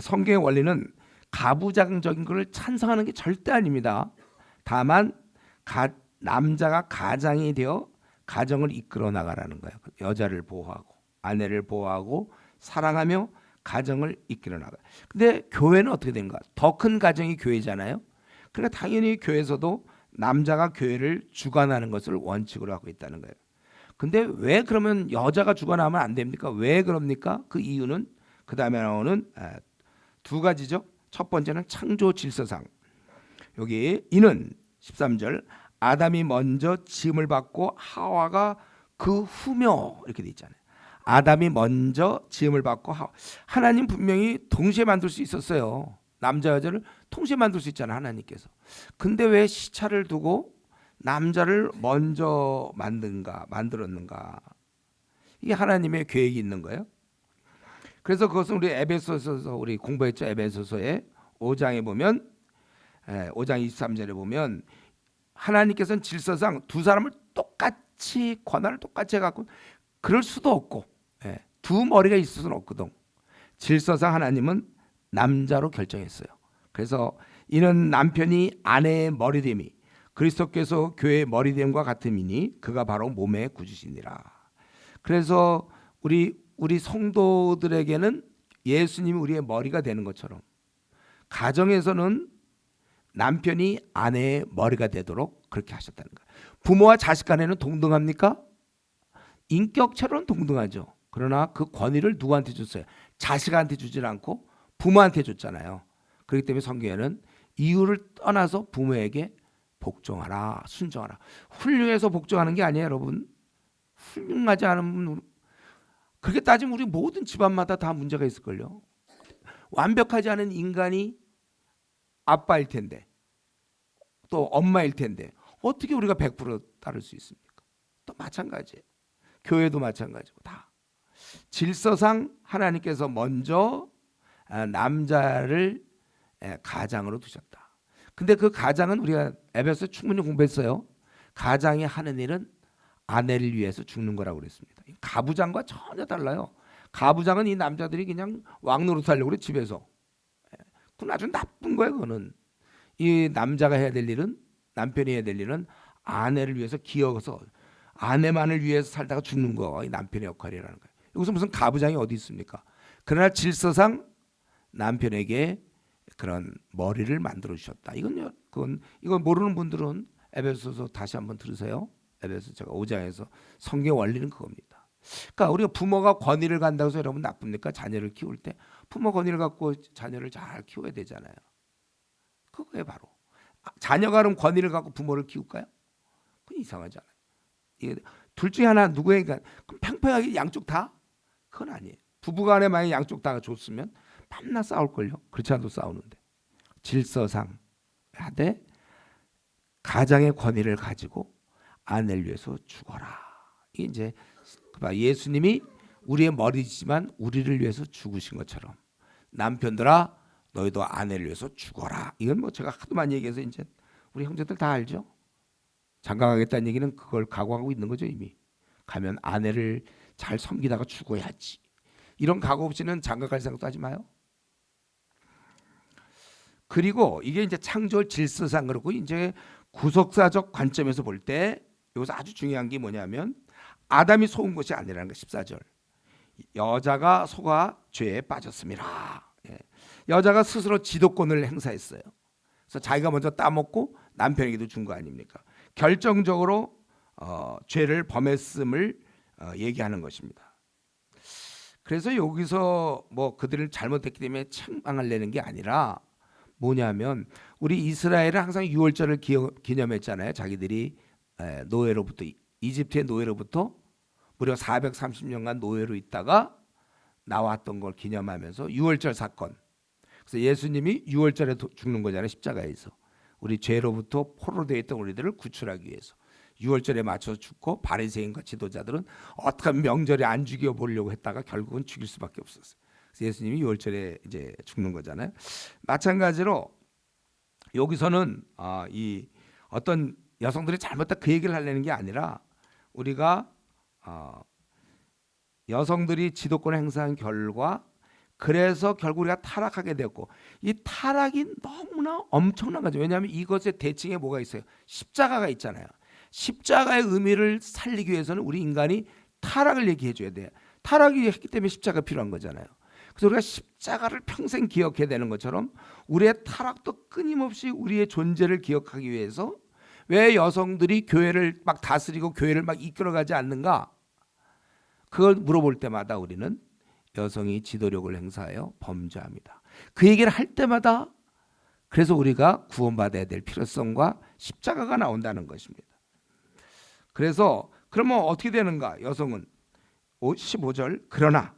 성경의 원리는 가부장적인 것을 찬성하는 게 절대 아닙니다. 다만 남자가 가장이 되어 가정을 이끌어 나가라는 거예요. 여자를 보호하고 아내를 보호하고 사랑하며 가정을 이끌어 나가. 근데 교회는 어떻게 된가? 더 큰 가정이 교회잖아요. 그러니까 당연히 교회에서도 남자가 교회를 주관하는 것을 원칙으로 하고 있다는 거예요. 근데 왜 그러면 여자가 주관하면 안 됩니까? 왜 그럽니까? 그 이유는 그 다음에 나오는 두 가지죠. 첫 번째는 창조 질서상. 여기 이는 13절 아담이 먼저 지음을 받고 하와가 그 후며 이렇게 돼 있잖아요. 아담이 먼저 지음을 받고 하나님 분명히 동시에 만들 수 있었어요. 남자 여자를 동시에 만들 수 있잖아요. 하나님께서. 근데 왜 시차를 두고 남자를 먼저 만들었는가? 이게 하나님의 계획이 있는 거예요. 그래서 그것은 우리 에베소서 우리 공부했죠. 에베소서의 5장에 보면 5장 23절에 보면 하나님께서는 질서상 두 사람을 똑같이 권한을 똑같이 해갖고 그럴 수도 없고 두 머리가 있을 수는 없거든. 질서상 하나님은 남자로 결정했어요. 그래서 이는 남편이 아내의 머리됨이 그리스도께서 교회의 머리됨과 같음이니 그가 바로 몸의 구주시니라. 그래서 우리 성도들에게는 예수님이 우리의 머리가 되는 것처럼 가정에서는 남편이 아내의 머리가 되도록 그렇게 하셨다는 거예요. 부모와 자식 간에는 동등합니까? 인격체로는 동등하죠. 그러나 그 권위를 누구한테 줬어요? 자식한테 주질 않고 부모한테 줬잖아요. 그렇기 때문에 성경에는 이유를 떠나서 부모에게 복종하라, 순종하라. 훌륭해서 복종하는 게 아니에요, 여러분. 훌륭하지 않으면 그렇게 따지면 우리 모든 집안마다 다 문제가 있을걸요. 완벽하지 않은 인간이 아빠일 텐데 또 엄마일 텐데 어떻게 우리가 100% 따를 수 있습니까? 또 마찬가지예요. 교회도 마찬가지고 다. 질서상 하나님께서 먼저 남자를 가장으로 두셨다. 근데 그 가장은 우리가 에베소서 충분히 공부했어요. 가장이 하는 일은 아내를 위해서 죽는 거라고 그랬습니다. 가부장과 전혀 달라요. 가부장은 이 남자들이 그냥 왕노릇 하려고 그래 집에서. 그건 아주 나쁜 거예요. 그거는 이 남자가 해야 될 일은 남편이 해야 될 일은 아내를 위해서 기어서 아내만을 위해서 살다가 죽는 거 이 남편의 역할이라는 거예요. 여기서 무슨 가부장이 어디 있습니까? 그러나 질서상 남편에게 그런 머리를 만들어 주셨다. 이건 모르는 분들은 에베소서 다시 한번 들으세요. 에베소 제가 5장에서 성경 원리는 그겁니다. 그러니까 우리가 부모가 권위를 간다고 해서 여러분 나쁩니까? 자녀를 키울 때 부모 권위를 갖고 자녀를 잘 키워야 되잖아요. 그거에 바로 자녀가 그럼 권위를 갖고 부모를 키울까요? 그건 이상하잖아요. 이게 둘 중에 하나 누구에게 그럼 팽팽하게 양쪽 다? 그건 아니에요. 부부간에 만약 양쪽 다 줬으면 밤낮 싸울걸요. 그렇지 않아도 싸우는데 질서상 하되 가장의 권위를 가지고 아내를 위해서 죽어라. 이게 이제 예수님이 우리의 머리지만 우리를 위해서 죽으신 것처럼 남편들아 너희도 아내를 위해서 죽어라. 이건 뭐 제가 하도 많이 얘기해서 이제 우리 형제들 다 알죠. 장가가겠다는 얘기는 그걸 각오하고 있는 거죠. 이미 가면 아내를 잘 섬기다가 죽어야지. 이런 각오 없이는 장가갈 생각도 하지 마요. 그리고 이게 이제 창조 질서상 그렇고 이제 구속사적 관점에서 볼 때 여기서 아주 중요한 게 뭐냐면 아담이 속은 것이 아니라는 거 14절. 여자가 속아 죄에 빠졌습니다. 여자가 스스로 지도권을 행사했어요. 그래서 자기가 먼저 따먹고 남편에게도 준 거 아닙니까? 결정적으로 죄를 범했음을 얘기하는 것입니다. 그래서 여기서 뭐 그들을 잘못했기 때문에 책망을 내는 게 아니라 뭐냐면 우리 이스라엘은 항상 유월절을 기념했잖아요. 자기들이 노예로부터 이집트의 노예로부터 무려 430년간 노예로 있다가 나왔던 걸 기념하면서 유월절 사건. 그래서 예수님이 유월절에 죽는 거잖아요. 십자가에서. 우리 죄로부터 포로로 되어 있던 우리들을 구출하기 위해서. 유월절에 맞춰서 죽고 바리새인과 지도자들은 어떻게 하면 명절에 안 죽여 보려고 했다가 결국은 죽일 수밖에 없었어요. 그래서 예수님이 유월절에 이제 죽는 거잖아요. 마찬가지로 여기서는 이 어떤 여성들이 잘못했다 그 얘기를 하려는 게 아니라 우리가 여성들이 지도권을 행사한 결과 그래서 결국 우리가 타락하게 되었고 이 타락이 너무나 엄청난 거죠. 왜냐하면 이것의 대칭에 뭐가 있어요? 십자가가 있잖아요. 십자가의 의미를 살리기 위해서는 우리 인간이 타락을 얘기해 줘야 돼요. 타락이 했기 때문에 십자가가 필요한 거잖아요. 그래서 우리가 십자가를 평생 기억해야 되는 것처럼 우리의 타락도 끊임없이 우리의 존재를 기억하기 위해서 왜 여성들이 교회를 막 다스리고 교회를 막 이끌어가지 않는가? 그걸 물어볼 때마다 우리는 여성이 지도력을 행사하여 범죄합니다. 그 얘기를 할 때마다 그래서 우리가 구원받아야 될 필요성과 십자가가 나온다는 것입니다. 그래서 그러면 어떻게 되는가? 여성은 15절 그러나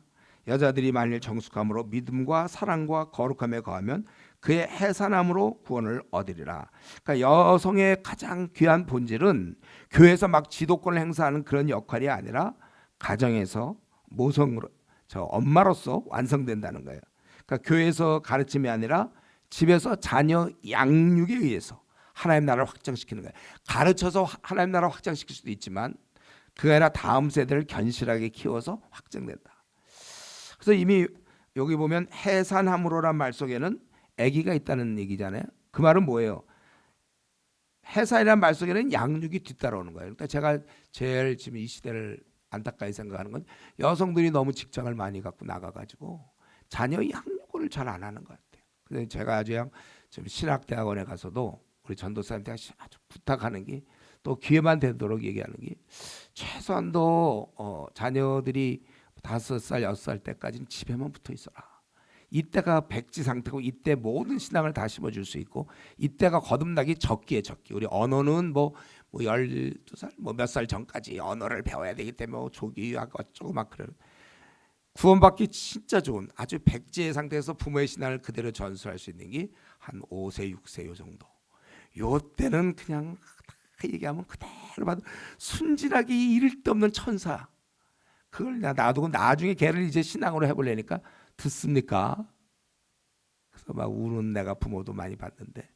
여자들이 만일 정숙함으로 믿음과 사랑과 거룩함에 거하면 그의 해산함으로 구원을 얻으리라. 그러니까 여성의 가장 귀한 본질은 교회에서 막 지도권을 행사하는 그런 역할이 아니라 가정에서 모성으로 저 엄마로서 완성된다는 거예요. 그러니까 교회에서 가르침이 아니라 집에서 자녀 양육에 의해서 하나님 나라를 확장시키는 거예요. 가르쳐서 하나님 나라를 확장시킬 수도 있지만 그게 아니라 다음 세대를 견실하게 키워서 확장된다. 그래서 이미 여기 보면 해산함으로란 말 속에는 아기가 있다는 얘기잖아요. 그 말은 뭐예요? 해산이란 말 속에는 양육이 뒤따라오는 거예요. 그러니까 제가 제일 지금 이 시대를 안타까이 생각하는 건 여성들이 너무 직장을 많이 갖고 나가가지고 자녀 양육을 잘 안 하는 것 같아요. 그래서 제가 아주 좀 신학대학원에 가서도 우리 전도사님한테 아주 부탁하는 게 또 기회만 되도록 얘기하는 게 최소한도 자녀들이 5살, 6살 때까지는 집에만 붙어 있어라. 이때가 백지 상태고 이때 모든 신앙을 다 심어줄 수 있고 이때가 거듭나기 적기에 적기. 우리 언어는 뭐 12살 뭐 몇 살 전까지 언어를 배워야 되기 때문에 뭐 조기 유학 어쩌고 막 그런 구원받기 진짜 좋은 아주 백지의 상태에서 부모의 신앙을 그대로 전수할 수 있는 게 한 5세, 6세 요 정도. 요 때는 그냥 얘기하면 그대로 봐도 순진하게 이를 데 없는 천사. 그걸 놔두고 나중에 걔를 이제 신앙으로 해보려니까 듣습니까? 그래서 막 우는 내가 부모도 많이 봤는데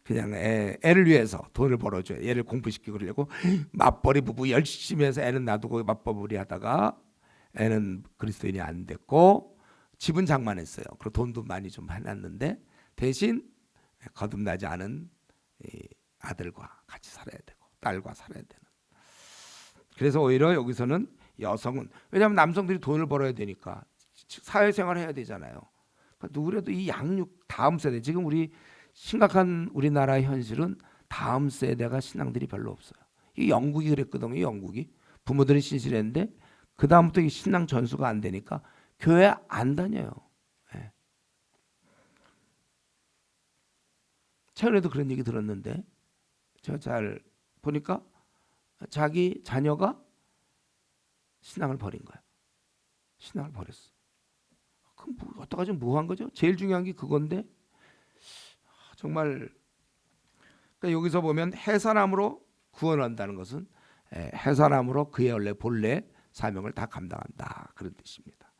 그냥 애를 위해서 돈을 벌어줘요. 얘를 공부시키고 그러려고 맞벌이 부부 열심히 해서 애는 놔두고 맞벌이 하다가 애는 그리스도인이 안 됐고 집은 장만했어요. 그리고 돈도 많이 좀 해놨는데 대신 거듭나지 않은 아들과 같이 살아야 되고 딸과 살아야 되는. 그래서 오히려 여기서는 여성은 왜냐하면 남성들이 돈을 벌어야 되니까 사회생활을 해야 되잖아요. 그러니까 누구라도 이 양육 다음 세대 지금 우리 심각한 우리나라의 현실은 다음 세대가 신앙들이 별로 없어요. 이 영국이 그랬거든요. 영국이 부모들이 신실했는데 그 다음부터 이 신앙 전수가 안 되니까 교회 안 다녀요. 네. 최근에도 그런 얘기 들었는데 제가 잘 보니까 자기 자녀가 신앙을 버린 거야. 신앙을 버렸어. 그럼 어떡하지? 뭐 한 거죠? 제일 중요한 게 그건데 정말 그러니까 여기서 보면 해산함으로 구원한다는 것은 해산함으로 그의 원래 본래 사명을 다 감당한다 그런 뜻입니다.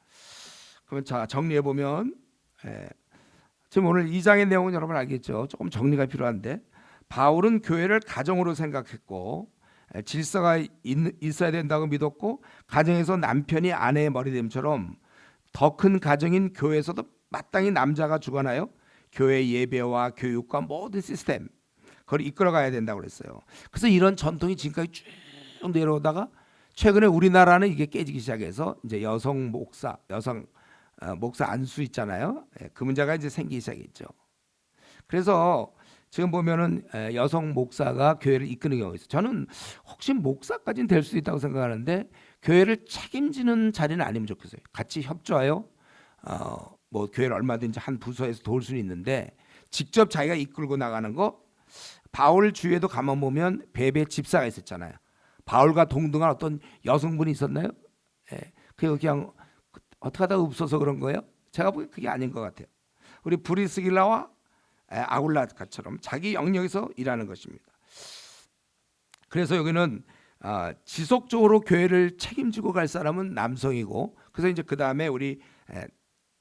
그러면 자 정리해 보면 지금 오늘 2장의 내용은 여러분 알겠죠? 조금 정리가 필요한데 바울은 교회를 가정으로 생각했고 질서가 있어야 된다고 믿었고 가정에서 남편이 아내의 머리됨처럼 더 큰 가정인 교회에서도 마땅히 남자가 주관하여 교회 예배와 교육과 모든 시스템 그걸 이끌어가야 된다고 그랬어요. 그래서 이런 전통이 지금까지 쭉 내려오다가 최근에 우리나라는 이게 깨지기 시작해서 이제 여성 목사, 여성 목사 안수 있잖아요. 그 문제가 이제 생기기 시작했죠. 그래서 지금 보면은 여성 목사가 교회를 이끄는 경우가 있어요. 저는 혹시 목사까지는 될 수 있다고 생각하는데 교회를 책임지는 자리는 아니면 좋겠어요. 같이 협조하여 뭐 교회를 얼마든지 한 부서에서 도울 수는 있는데 직접 자기가 이끌고 나가는 거. 바울 주위에도 가만 보면 베베 집사가 있었잖아요. 바울과 동등한 어떤 여성분이 있었나요? 그냥 어떻게 하다가 없어서 그런 거예요? 제가 보기엔 그게 아닌 것 같아요. 우리 브리스길라와 아굴라처럼 자기 영역에서 일하는 것입니다. 그래서 여기는 지속적으로 교회를 책임지고 갈 사람은 남성이고, 그래서 이제 그 다음에 우리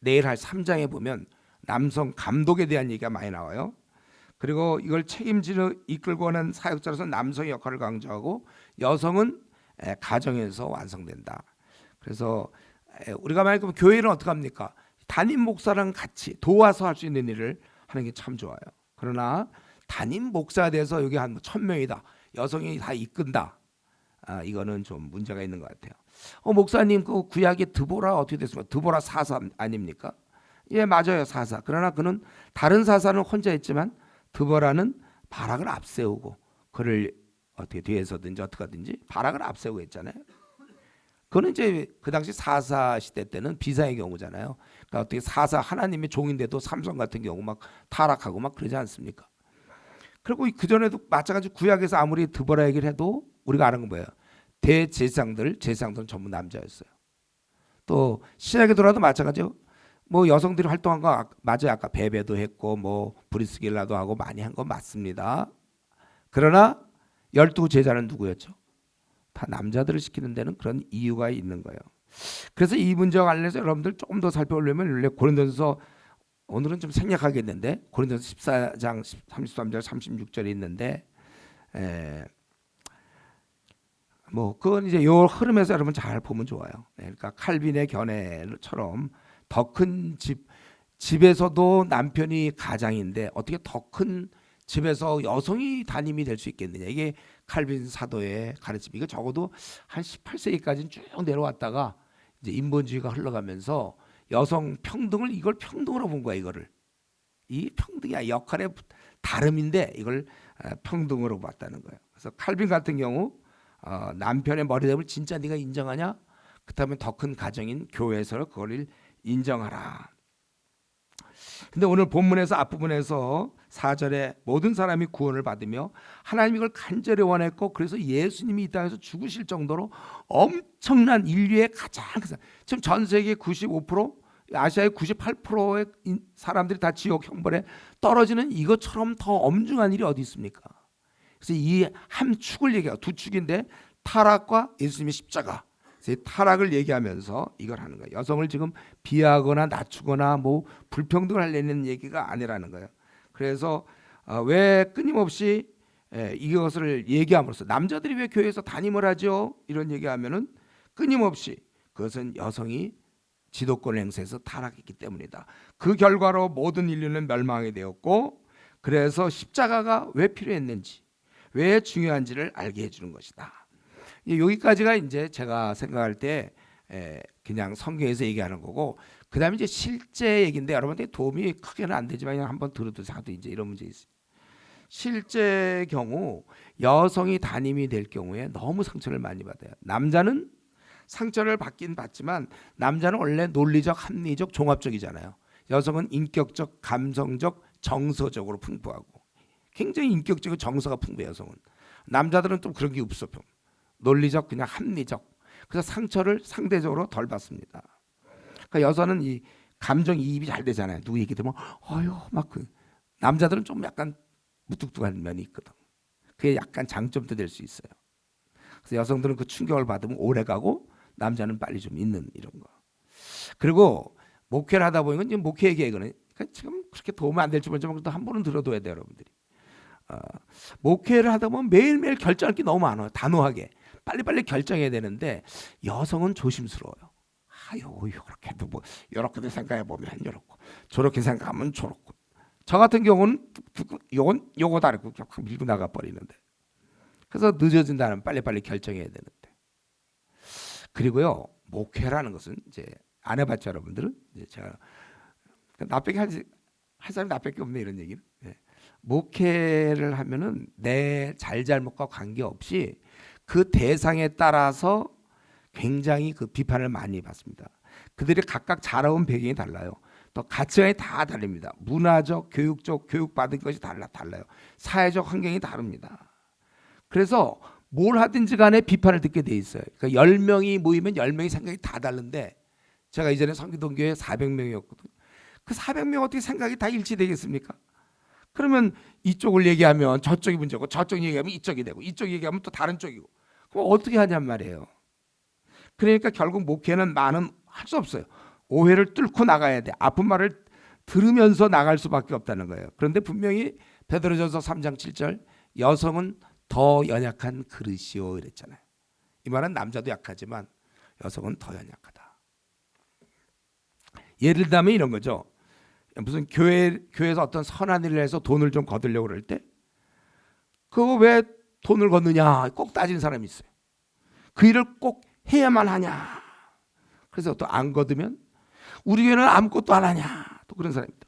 내일 할 3장에 보면 남성 감독에 대한 얘기가 많이 나와요. 그리고 이걸 책임지는 이끌고 가는 사역자로서 남성의 역할을 강조하고 여성은 가정에서 완성된다. 그래서 우리가 만약에 교회는 어떻게 합니까? 담임 목사랑 같이 도와서 할 수 있는 일을 하는 게 참 좋아요. 그러나 담임 목사에 대해서 여기 한 1000명이다. 여성이 다 이끈다. 이거는 좀 문제가 있는 것 같아요. 목사님 그 구약의 드보라 어떻게 됐습니까? 드보라 사사 아닙니까? 예, 맞아요, 사사. 그러나 그는 다른 사사는 혼자 했지만 드보라는 바락을 앞세우고 그를 어떻게 뒤에서든지 어떻게 하든지 바락을 앞세우고 했잖아요. 그거는 이제 그 당시 사사 시대 때는 비상의 경우잖아요. 그러니까 어떻게 사사 하나님의 종인데도 삼손 같은 경우 막 타락하고 막 그러지 않습니까? 그리고 그 전에도 마찬가지로 구약에서 아무리 드보라 얘기를 해도 우리가 아는 건 뭐예요? 제사장들은 전부 남자였어요. 또 신약에 돌아도 마찬가지요. 뭐 여성들이 활동한 거 맞아요. 아까 베베도 했고 뭐 브리스길라도 하고 많이 한 건 맞습니다. 그러나 12 제자는 누구였죠? 다 남자들을 시키는 데는 그런 이유가 있는 거예요. 그래서 이 문제와 관련해서 여러분들 조금 더 살펴보려면 원래 고린도전서 오늘은 좀 생략하겠는데 고린도전서 14장 33절 36절이 있는데 뭐 그건 이제 요 흐름에서 여러분 잘 보면 좋아요. 그러니까 칼빈의 견해처럼 더 큰 집에서도 남편이 가장인데 어떻게 더 큰 집에서 여성이 담임이 될 수 있겠느냐. 이게 칼빈 사도의 가르침. 이거 적어도 한 18세기까지는 쭉 내려왔다가 이제 인본주의가 흘러가면서 여성 평등을 이걸 평등으로 본 거야. 이거를 이 평등이 역할의 다름인데 이걸 평등으로 봤다는 거예요. 그래서 칼빈 같은 경우 남편의 머리됨을 진짜 네가 인정하냐? 그렇다면 더 큰 가정인 교회에서 그걸 인정하라. 근데 오늘 본문에서 앞부분에서 4절에 모든 사람이 구원을 받으며 하나님이 이걸 간절히 원했고 그래서 예수님이 이 땅에서 죽으실 정도로 엄청난 인류의 가장 지금 전 세계 95% 아시아의 98%의 사람들이 다 지옥 형벌에 떨어지는 이것처럼 더 엄중한 일이 어디 있습니까? 그래서 이 한 축을 얘기하고 두 축인데 타락과 예수님의 십자가. 타락을 얘기하면서 이걸 하는 거예요. 여성을 지금 비하하거나 낮추거나 뭐 불평등을 하려는 얘기가 아니라는 거예요. 그래서 왜 끊임없이 이것을 얘기함으로써 남자들이 왜 교회에서 담임을 하죠? 이런 얘기하면은 끊임없이 그것은 여성이 지도권 행사에서 타락했기 때문이다. 그 결과로 모든 인류는 멸망하게 되었고 그래서 십자가가 왜 필요했는지 왜 중요한지를 알게 해주는 것이다. 여기까지가 이제 제가 생각할 때 그냥 성경에서 얘기하는 거고 그 다음에 이제 실제 얘기인데 여러분들 도움이 크게는 안 되지만 그냥 한번 들어도 하도 이제 이런 문제 있어요. 실제 경우 여성이 담임이 될 경우에 너무 상처를 많이 받아요. 남자는 상처를 받긴 받지만 남자는 원래 논리적, 합리적, 종합적이잖아요. 여성은 인격적, 감성적, 정서적으로 풍부하고 굉장히 인격적이고 정서가 풍부해요. 여성은. 남자들은 좀 그런 게 없어. 논리적, 그냥 합리적. 그래서 상처를 상대적으로 덜 받습니다. 그러니까 여자는 이 감정 이입이 잘 되잖아요. 누구 얘기 들으면 어휴 막 남자들은 좀 약간 무뚝뚝한 면이 있거든. 그게 약간 장점도 될 수 있어요. 그래서 여성들은 그 충격을 받으면 오래 가고 남자는 빨리 좀 있는 이런 거. 그리고 목회를 하다 보니까 이제 목회 얘기거든요. 그러니까 지금 그렇게 도움이 안 될지 모르지만 한 번은 들어둬야 돼요, 여러분들이. 목회를 하다 보면 매일매일 결정할 게 너무 많아요. 단호하게. 빨리빨리 결정해야 되는데 여성은 조심스러워요. 요렇게도 뭐 요렇게도 생각해 보면 요렇고 저렇게 생각하면 저렇고. 저 같은 경우는 요거 다르고 확 밀고 나가 버리는데. 그래서 늦어진다는 빨리빨리 결정해야 되는데. 그리고요 목회라는 것은 이제 안 해봤죠, 여러분들은? 이제 제가 나밖에 할 사람이 나밖에 없네 이런 얘기는. 예. 목회를 하면은 내 잘잘못과 관계없이 그 대상에 따라서 굉장히 그 비판을 많이 받습니다. 그들이 각각 자라온 배경이 달라요. 또 가치관이 다 다릅니다. 문화적, 교육적, 교육받은 것이 달라요. 사회적 환경이 다릅니다. 그래서 뭘 하든지 간에 비판을 듣게 돼 있어요. 그러니까 10명이 모이면 10명이 생각이 다 다른데 제가 이전에 성기동교회 400명이었거든요. 그 400명 어떻게 생각이 다 일치되겠습니까? 그러면 이쪽을 얘기하면 저쪽이 문제고 저쪽 얘기하면 이쪽이 되고 이쪽 얘기하면 또 다른 쪽이고 그럼 어떻게 하냔 말이에요. 그러니까 결국 목회는 할 수 없어요. 오해를 뚫고 나가야 돼. 아픈 말을 들으면서 나갈 수밖에 없다는 거예요. 그런데 분명히 베드로전서 3장 7절 여성은 더 연약한 그릇이요 이랬잖아요. 이 말은 남자도 약하지만 여성은 더 연약하다. 예를 들면 이런 거죠. 무슨 교회에서 어떤 선한 일을 해서 돈을 좀 거두려고 그럴 때 그거 왜 돈을 걷느냐 꼭 따지는 사람이 있어요. 그 일을 꼭 해야만 하냐. 그래서 또 안 거두면 우리 교회는 아무것도 안 하냐. 또 그런 사람입니다.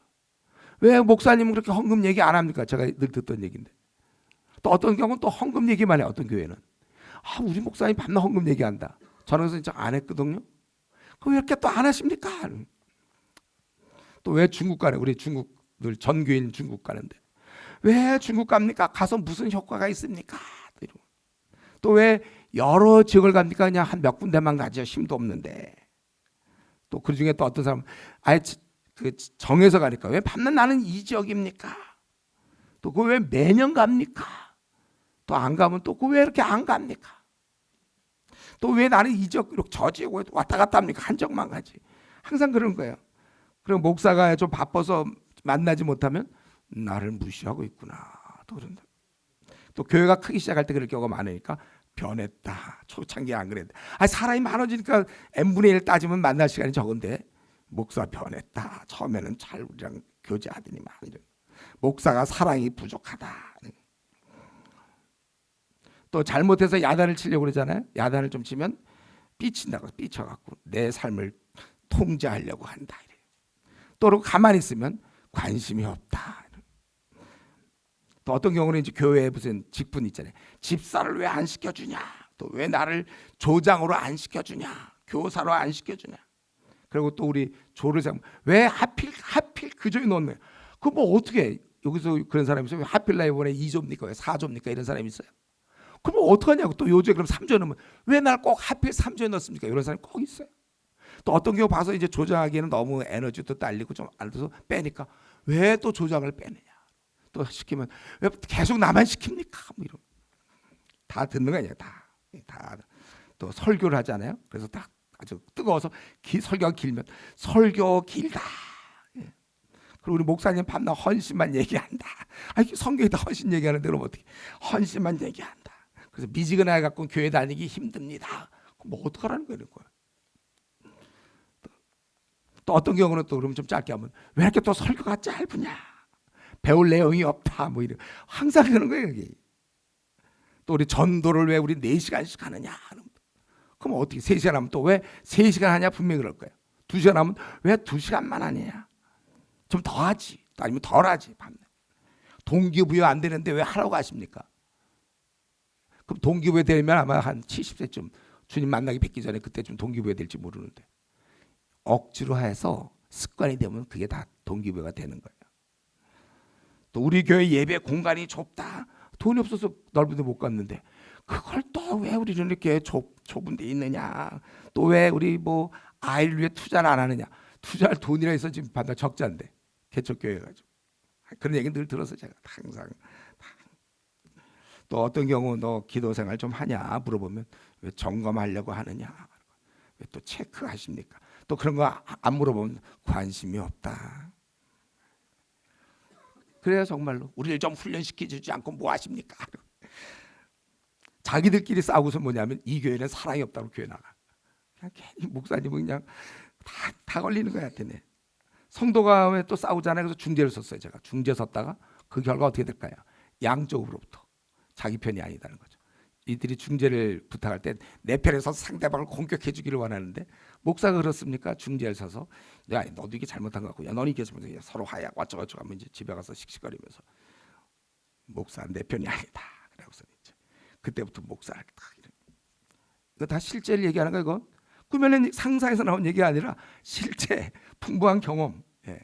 왜 목사님은 그렇게 헌금 얘기 안 합니까? 제가 늘 듣던 얘기인데. 또 어떤 경우는 또 헌금 얘기만 해요. 어떤 교회는. 우리 목사님 밤낮 헌금 얘기한다. 저는 그래서 진짜 안 했거든요. 그럼 왜 이렇게 또 안 하십니까? 또 왜 중국 가래? 우리 중국들 전교인 중국 가는데 왜 중국 갑니까? 가서 무슨 효과가 있습니까? 또 왜 여러 지역을 갑니까? 그냥 한 몇 군데만 가죠. 힘도 없는데. 또 그 중에 또 어떤 사람 아예 그 정해서 가니까 왜 밤낮 나는 이 지역입니까? 또 그 왜 매년 갑니까? 또 안 가면 또 그 왜 이렇게 안 갑니까? 또 왜 나는 이 지역 저 지역 왔다 갔다 합니까? 한 지역만 가지. 항상 그런 거예요. 그리고 목사가 좀 바빠서 만나지 못하면 나를 무시하고 있구나. 또 그런다. 또 교회가 크기 시작할 때 그럴 경우가 많으니까 변했다. 초창기에 안 그랬는데. 사람이 많아지니까 n분의 1 따지면 만날 시간이 적은데 목사 변했다. 처음에는 잘 우리랑 교제하더니만 목사가 사랑이 부족하다. 또 잘못해서 야단을 치려고 그러잖아요. 야단을 좀 치면 삐친다고 삐쳐갖고 내 삶을 통제하려고 한다. 또 가만히 있으면 관심이 없다. 또 어떤 경우는 이제 교회에 무슨 직분 있잖아요. 집사를 왜 안 시켜주냐? 또 왜 나를 조장으로 안 시켜주냐? 교사로 안 시켜주냐? 그리고 또 우리 조를 왜 하필 그 조에 넣는 거예요? 그 뭐 어떻게 여기서 그런 사람이 있어요? 왜 하필 나 이번에 2조입니까? 왜 4조입니까? 이런 사람이 있어요. 그럼 어떡하냐고. 또 요즘에 그럼 3조 넣으면 왜 날 꼭 하필 3조에 넣습니까? 이런 사람이 꼭 있어요. 또 어떤 경우 봐서 이제 조장하기에는 너무 에너지도 딸리고 좀 안 돼서 빼니까 왜 또 조장을 빼느냐? 또 시키면 왜 계속 나만 시킵니까? 뭐 이런 다 듣는 거 아니에요. 다 또 설교를 하잖아요. 그래서 딱 아주 뜨거워서 설교가 길면 설교 길다. 예. 그리고 우리 목사님 밤낮 헌신만 얘기한다. 성경에다 헌신 얘기하는데 그럼 어떻게 헌신만 얘기한다. 그래서 미지근하게 갖고 교회 다니기 힘듭니다. 뭐 어떡하라는 거예요, 이런 거야. 또 어떤 경우는 또 그러면 좀 짧게 하면 왜 이렇게 또 설교가 짧으냐? 배울 내용이 없다. 뭐 이런 항상 그런 거예요, 여기. 또 우리 전도를 왜 우리 4시간씩 하느냐? 그럼 어떻게 3시간 하면 또 왜 3시간 하냐? 분명히 그럴 거예요. 2시간 하면 왜 2시간만 하느냐? 좀 더 하지. 아니면 덜 하지. 밤낮. 동기부여 안 되는데 왜 하라고 하십니까? 그럼 동기부여 되면 아마 한 70세쯤 주님 만나기 뵙기 전에 그때쯤 동기부여 될지 모르는데 억지로 해서 습관이 되면 그게 다 동기부여가 되는 거예요. 또 우리 교회 예배 공간이 좁다. 돈이 없어서 넓은 데 못 갔는데 그걸 또 왜 우리는 이렇게 좁은 데 있느냐. 또 왜 우리 뭐 아이를 위해 투자를 안 하느냐. 투자할 돈이라 해서 지금 반다 적자인데 개척교회 가지고 그런 얘기 늘 들어서 제가 항상 또 어떤 경우 너 기도 생활 좀 하냐 물어보면 왜 점검하려고 하느냐. 왜 또 체크하십니까? 또 그런 거 안 물어보면 관심이 없다. 그래요, 정말로. 우리를 좀 훈련시키지 않고 뭐 하십니까? 자기들끼리 싸우고서 뭐냐면 이 교회는 사랑이 없다고 교회 나가. 그냥 괜히 목사님은 그냥 다 걸리는 거야, 되네. 성도가 왜 또 싸우잖아요. 그래서 중재를 섰어요, 제가. 중재 섰다가 그 결과 어떻게 될까요? 양쪽으로부터 자기 편이 아니다는 거죠. 이들이 중재를 부탁할 때 내 편에 서서 상대방을 공격해 주기를 원하는데 목사가 그렇습니까? 중재를 서서 야 너도 이게 잘못한 거 같고 야 너는 이게 잘못한 거 서로 하야 어쩌고저쩌고 하면 이제 집에 가서 씩씩거리면서 목사 내 편이 아니다. 그러고서 이제 그때부터 목사 딱 이거 다 실제를 얘기하는 거 이거 꿈에는 상상에서 나온 얘기가 아니라 실제 풍부한 경험. 예.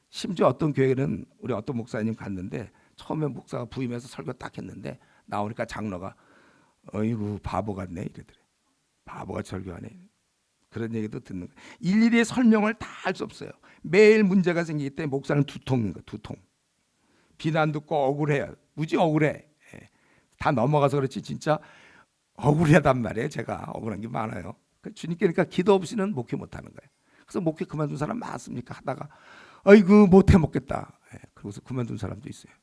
심지어 어떤 교회는 우리 어떤 목사님 갔는데 처음에 목사가 부임해서 설교 딱 했는데 나오니까 장로가 어이구 바보 같네 이러더래. 바보가 설교하네. 그런 얘기도 듣는 거예요. 일일이 설명을 다 할 수 없어요. 매일 문제가 생기기 때문에 목사는 두통인 거예요. 두통. 비난 듣고 억울해요. 무지 억울해. 예. 다 넘어가서 그렇지 진짜 억울하단 말이에요. 제가 억울한 게 많아요. 주님께 그러니까 기도 없이는 목회 못하는 거예요. 그래서 목회 그만둔 사람 많습니까? 하다가 아이고 못해 먹겠다. 예. 그러고서 그만둔 사람도 있어요.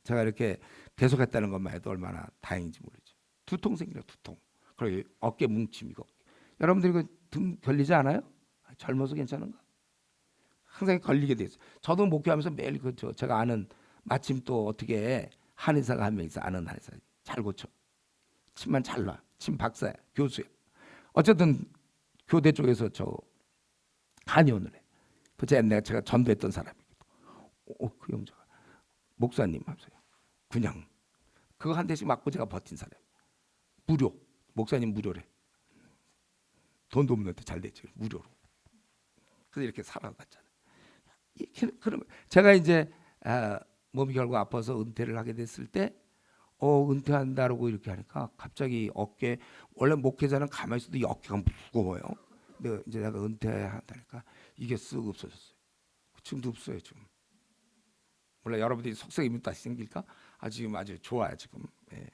제가 이렇게 계속했다는 것만 해도 얼마나 다행인지 모르죠. 두통 생겨요. 두통. 그리고 어깨 뭉침 이거. 여러분들 이거 등 걸리지 않아요? 젊어서 괜찮은가? 항상 걸리게 돼 있어요. 저도 목회하면서 매일 제가 아는 마침 또 어떻게 한의사가 한 명 있어. 아는 한의사 잘 고쳐. 침만 잘 놔. 침 박사야. 교수야. 어쨌든 교대 쪽에서 저 한의원을 해. 그 제가 전도했던 사람이거든. 그 형제가 목사님 하면서요. 그냥 그거 한 대씩 맞고 제가 버틴 사람. 무료. 목사님 무료래. 돈도 없는데 잘 됐죠. 무료로. 그래서 이렇게 살아갔잖아요. 그럼 제가 이제 몸이 결국 아파서 은퇴를 하게 됐을 때 은퇴한다라고 이렇게 하니까 갑자기 어깨 원래 목회자는 가만히 있어도 이 어깨가 무거워요. 근데 이제 내가 은퇴한다니까 이게 쓱 없어졌어요. 지금도 없어요. 지금. 몰라 여러분들이 속썩임이 다시 생길까? 지금 아주 좋아요 지금. 예.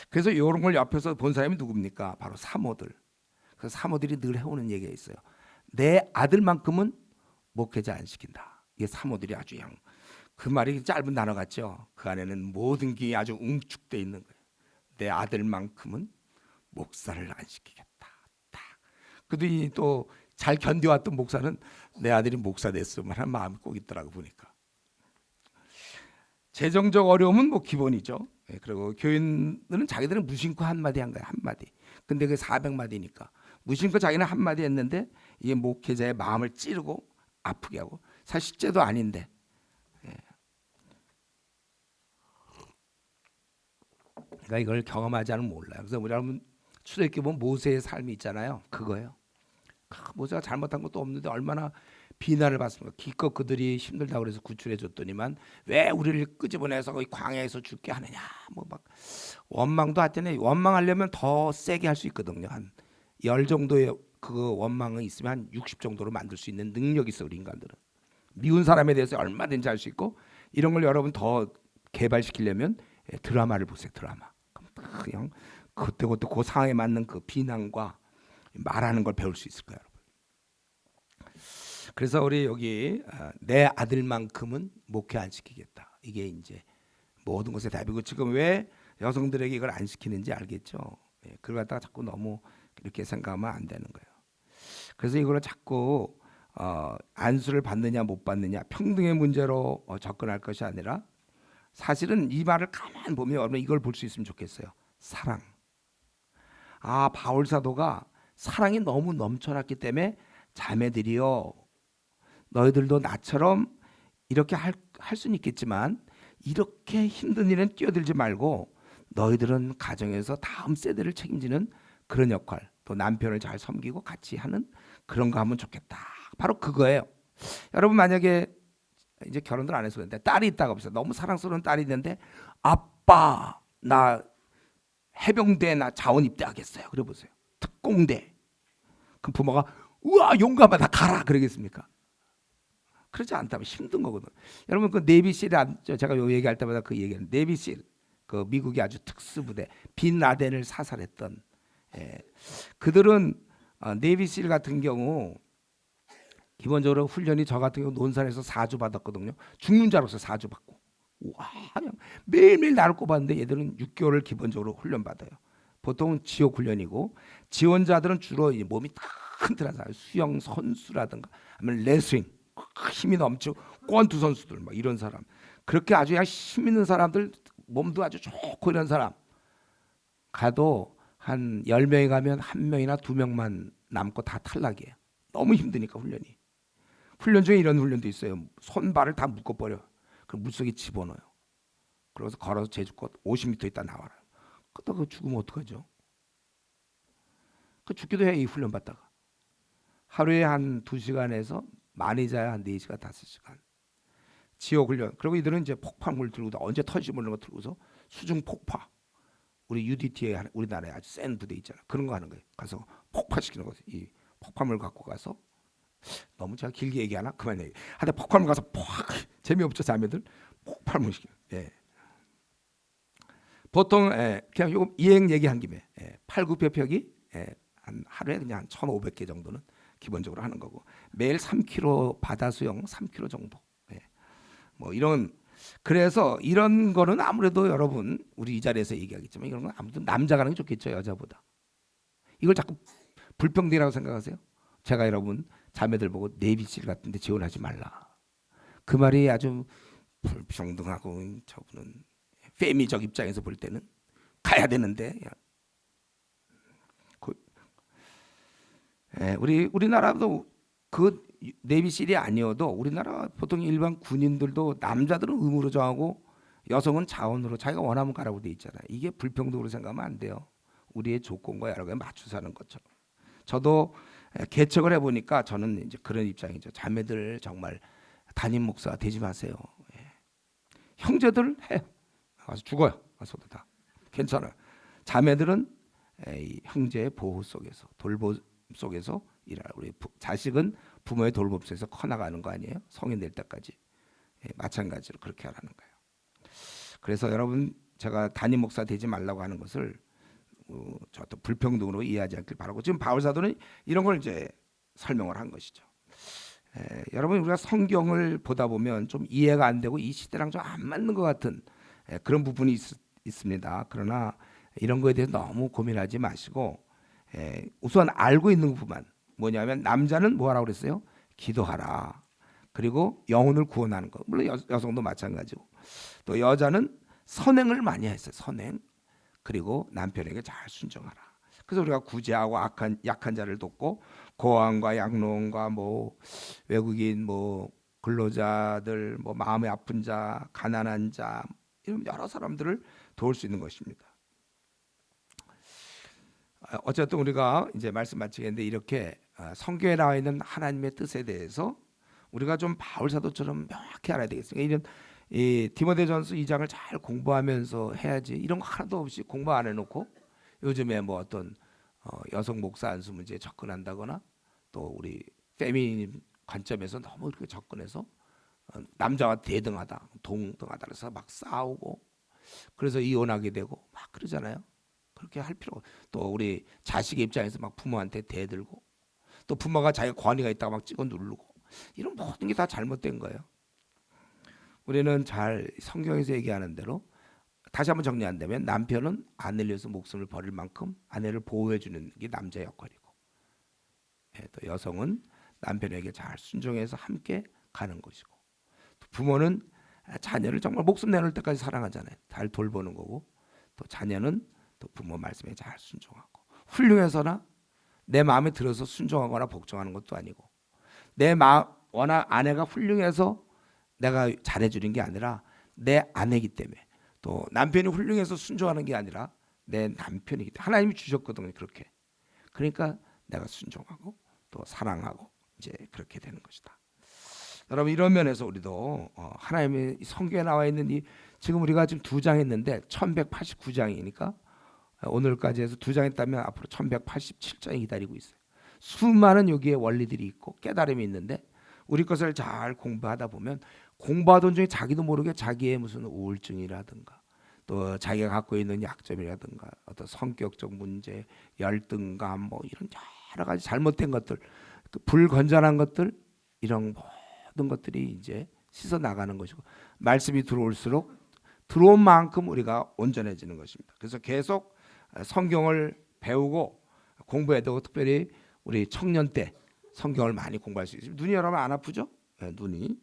그래서 이런 걸 옆에서 본 사람이 누굽니까? 바로 사모들. 그 사모들이 늘 해오는 얘기가 있어요. 내 아들만큼은 목회자 안 시킨다. 이게 사모들이 아주 그 말이 짧은 단어 같죠. 그 안에는 모든 게 아주 웅축돼 있는 거예요. 내 아들만큼은 목사를 안 시키겠다. 딱. 그들이 또 잘 견뎌왔던 목사는 내 아들이 목사 됐으면 하는 마음이 꼭 있더라고 보니까. 재정적 어려움은 뭐 기본이죠. 예, 그리고 교인들은 자기들은 무심코 한마디 한 거야. 한마디. 근데 그 400마디니까 무심코 자기는 한마디 했는데 이게 목회자의 마음을 찌르고 아프게 하고 사실 실제도 아닌데. 예. 그러니까 이걸 경험하지 않으면 몰라요. 그래서 우리 여러분 출애굽기 보면 모세의 삶이 있잖아요. 그거예요. 모세가 잘못한 것도 없는데 얼마나 비난을 받습니까? 기껏 그들이 힘들다고 그래서 구출해 줬더니만 왜 우리를 끄집어내서 거기 광야에서 죽게 하느냐. 뭐 막 원망도 하더니 원망하려면 더 세게 할 수 있거든요. 한 10 정도의 그 원망은 있으면 한 60 정도로 만들 수 있는 능력이 있어 우리 인간들은. 미운 사람에 대해서 얼마든지 할 수 있고 이런 걸 여러분 더 개발시키려면 드라마를 보세요. 드라마. 그냥 그때그때 그 상황에 맞는 그 비난과 말하는 걸 배울 수 있을 거예요, 여러분. 그래서 우리 여기 내 아들만큼은 목회 안 시키겠다. 이게 이제 모든 것의 답이고 지금 왜 여성들에게 이걸 안 시키는지 알겠죠? 그걸 갖다가 자꾸 너무 이렇게 생각하면 안 되는 거예요. 그래서 이거를 자꾸 안수를 받느냐 못 받느냐 평등의 문제로 접근할 것이 아니라 사실은 이 말을 가만 보면 여러분 이걸 볼 수 있으면 좋겠어요. 사랑. 바울 사도가 사랑이 너무 넘쳐났기 때문에 자매들이여 너희들도 나처럼 이렇게 할 수는 있겠지만 이렇게 힘든 일엔 뛰어들지 말고 너희들은 가정에서 다음 세대를 책임지는 그런 역할 또 남편을 잘 섬기고 같이 하는 그런 거 하면 좋겠다. 바로 그거예요. 여러분 만약에 이제 결혼을 안 해서 그런데 딸이 있다고 보세요. 너무 사랑스러운 딸이 있는데 아빠 나 해병대 나 자원 입대하겠어요. 그래 보세요. 특공대. 그럼 부모가 우와 용감하다 가라 그러겠습니까? 그렇지 않다면 힘든 거거든. 여러분 그 네비실 제가 요 얘기할 때마다 그 얘기하는 네비실 그 미국의 아주 특수부대 빈 라덴을 사살했던 그들은 네비실 같은 경우 기본적으로 훈련이 저 같은 경우 논산에서 4주 받았거든요. 죽는 줄 알았어요. 4주 받고. 와, 그냥 매일매일 나를 꼽았는데 얘들은 6개월을 기본적으로 훈련 받아요. 보통은 지옥 훈련이고 지원자들은 주로 몸이 튼튼한 사람, 수영 선수라든가 아니면 레슬링 힘이 넘치고 권투 선수들 막 이런 사람 그렇게 아주 힘 있는 사람들 몸도 아주 좋고 이런 사람 가도 한 10명이 가면 1명이나 2명만 남고 다 탈락이에요. 너무 힘드니까 훈련이. 훈련 중에 이런 훈련도 있어요. 손발을 다 묶어버려. 그 물속에 집어넣어요. 그래서 걸어서 제주껏 50m 있다 나와라. 그러다가 죽으면 어떡하죠? 그 죽기도 해, 이 훈련 받다가. 하루에 한 2시간에서 많이 자야 한 4시간 5시간. 지옥 훈련. 그리고 이들은 이제 폭발물 들고 언제 터질지 모르는 거 들고서 수중 폭파. 우리 UDT에 우리나라에 아주 센 부대 있잖아. 그런 거 하는 거예요. 가서 폭파시키는 거죠. 이 폭발물 갖고 가서 너무 제가 길게 얘기하나? 그만 얘기. 하여튼 폭발물 가서 퍽 재미없죠 자매들 폭발물 시키는. 예. 보통 그냥 요거 이행 얘기한 김에 8,900벽이 한 하루에 그냥 1,500개 정도는 기본적으로 하는 거고 매일 3km 바다 수영 3km 정도. 뭐 이런 그래서 이런 거는 아무래도 여러분 우리 이 자리에서 얘기하겠지만 이런 건 아무래도 남자가 하는 게 좋겠죠 여자보다. 이걸 자꾸 불평등이라고 생각하세요? 제가 여러분 자매들 보고 네이비실 같은데 지원하지 말라. 그 말이 아주 불평등하고 저분은 페미적 입장에서 볼 때는 가야 되는데 우리나라도 그 네이비실이 아니어도 우리나라 보통 일반 군인들도 남자들은 의무로 정하고 여성은 자원으로 자기가 원하면 가라고 돼 있잖아요. 이게 불평등으로 생각하면 안 돼요. 우리의 조건과 여러 가지 맞춰서 하는 것처럼. 저도 개척을 해보니까 저는 이제 그런 입장이죠. 자매들 정말 담임 목사 되지 마세요. 형제들 해 가서 죽어요. 가서도 다 괜찮아요. 자매들은 이 형제의 보호 속에서 돌봄 속에서 일할 우리 자식은 부모의 돌봄 속에서 커나가는 거 아니에요? 성인 될 때까지 마찬가지로 그렇게 하라는 거예요. 그래서 여러분 제가 담임 목사 되지 말라고 하는 것을 저도 불평등으로 이해하지 않길 바라고 지금 바울 사도는 이런 걸 이제 설명을 한 것이죠. 여러분 우리가 성경을 보다 보면 좀 이해가 안 되고 이 시대랑 좀 안 맞는 것 같은 그런 부분이 있습니다. 그러나 이런 거에 대해서 너무 고민하지 마시고 우선 알고 있는 것만 뭐냐면 남자는 뭐 하라고 그랬어요? 기도하라. 그리고 영혼을 구원하는 것. 물론 여성도 마찬가지고 또 여자는 선행을 많이 했어요. 선행. 그리고 남편에게 잘 순종하라. 그래서 우리가 구제하고 약한 자를 돕고 고아원과 양로원과 뭐 외국인 뭐 근로자들 뭐 마음이 아픈 자 가난한 자 이런 여러 사람들을 도울 수 있는 것입니다. 어쨌든 우리가 이제 말씀 마치겠는데 이렇게 성경에 나와 있는 하나님의 뜻에 대해서 우리가 좀 바울 사도처럼 명확히 알아야 되겠습니다. 이런 이 디모데전서 2장을 잘 공부하면서 해야지 이런 거 하나도 없이 공부 안 해놓고 요즘에 뭐 어떤 여성 목사 안수 문제에 접근한다거나 또 우리 페미닌 관점에서 너무 이렇게 접근해서 남자와 대등하다, 동등하다 그래서 막 싸우고 그래서 이혼하게 되고 막 그러잖아요. 그렇게 할 필요. 또 우리 자식의 입장에서 막 부모한테 대들고 또 부모가 자기가 권위가 있다고 막 찍어 누르고 이런 모든 게 다 잘못된 거예요. 우리는 잘 성경에서 얘기하는 대로 다시 한번 정리한다면 남편은 아내를 위해서 목숨을 버릴 만큼 아내를 보호해 주는 게 남자의 역할이고 또 여성은 남편에게 잘 순종해서 함께 가는 것이고 또 부모는 자녀를 정말 목숨 내놓을 때까지 사랑하잖아요. 잘 돌보는 거고 또 자녀는 또 부모 말씀에 잘 순종하고 훌륭해서나 내 마음에 들어서 순종하거나 복종하는 것도 아니고 워낙 아내가 훌륭해서 내가 잘해주는 게 아니라 내 아내이기 때문에 또 남편이 훌륭해서 순종하는 게 아니라 내 남편이기 때문에 하나님이 주셨거든요. 그렇게 그러니까 내가 순종하고 또 사랑하고 이제 그렇게 되는 것이다. 여러분 이런 면에서 우리도 하나님의 성경에 나와 있는 이 지금 우리가 지금 2장 했는데 1189장이니까 오늘까지 해서 2장 했다면 앞으로 1187장이 기다리고 있어요. 수많은 여기에 원리들이 있고 깨달음이 있는데 우리 것을 잘 공부하다 보면 공부하던 중에 자기도 모르게 자기의 무슨 우울증이라든가 또 자기가 갖고 있는 약점이라든가 어떤 성격적 문제, 열등감 뭐 이런 여러 가지 잘못된 것들, 불건전한 것들 이런 모든 것들이 이제 씻어 나가는 것이고 말씀이 들어올수록 들어온 만큼 우리가 온전해지는 것입니다. 그래서 계속 성경을 배우고 공부해야 되고 특별히 우리 청년 때 성경을 많이 공부할 수 있어요. 눈이 여러분 안 아프죠? 눈이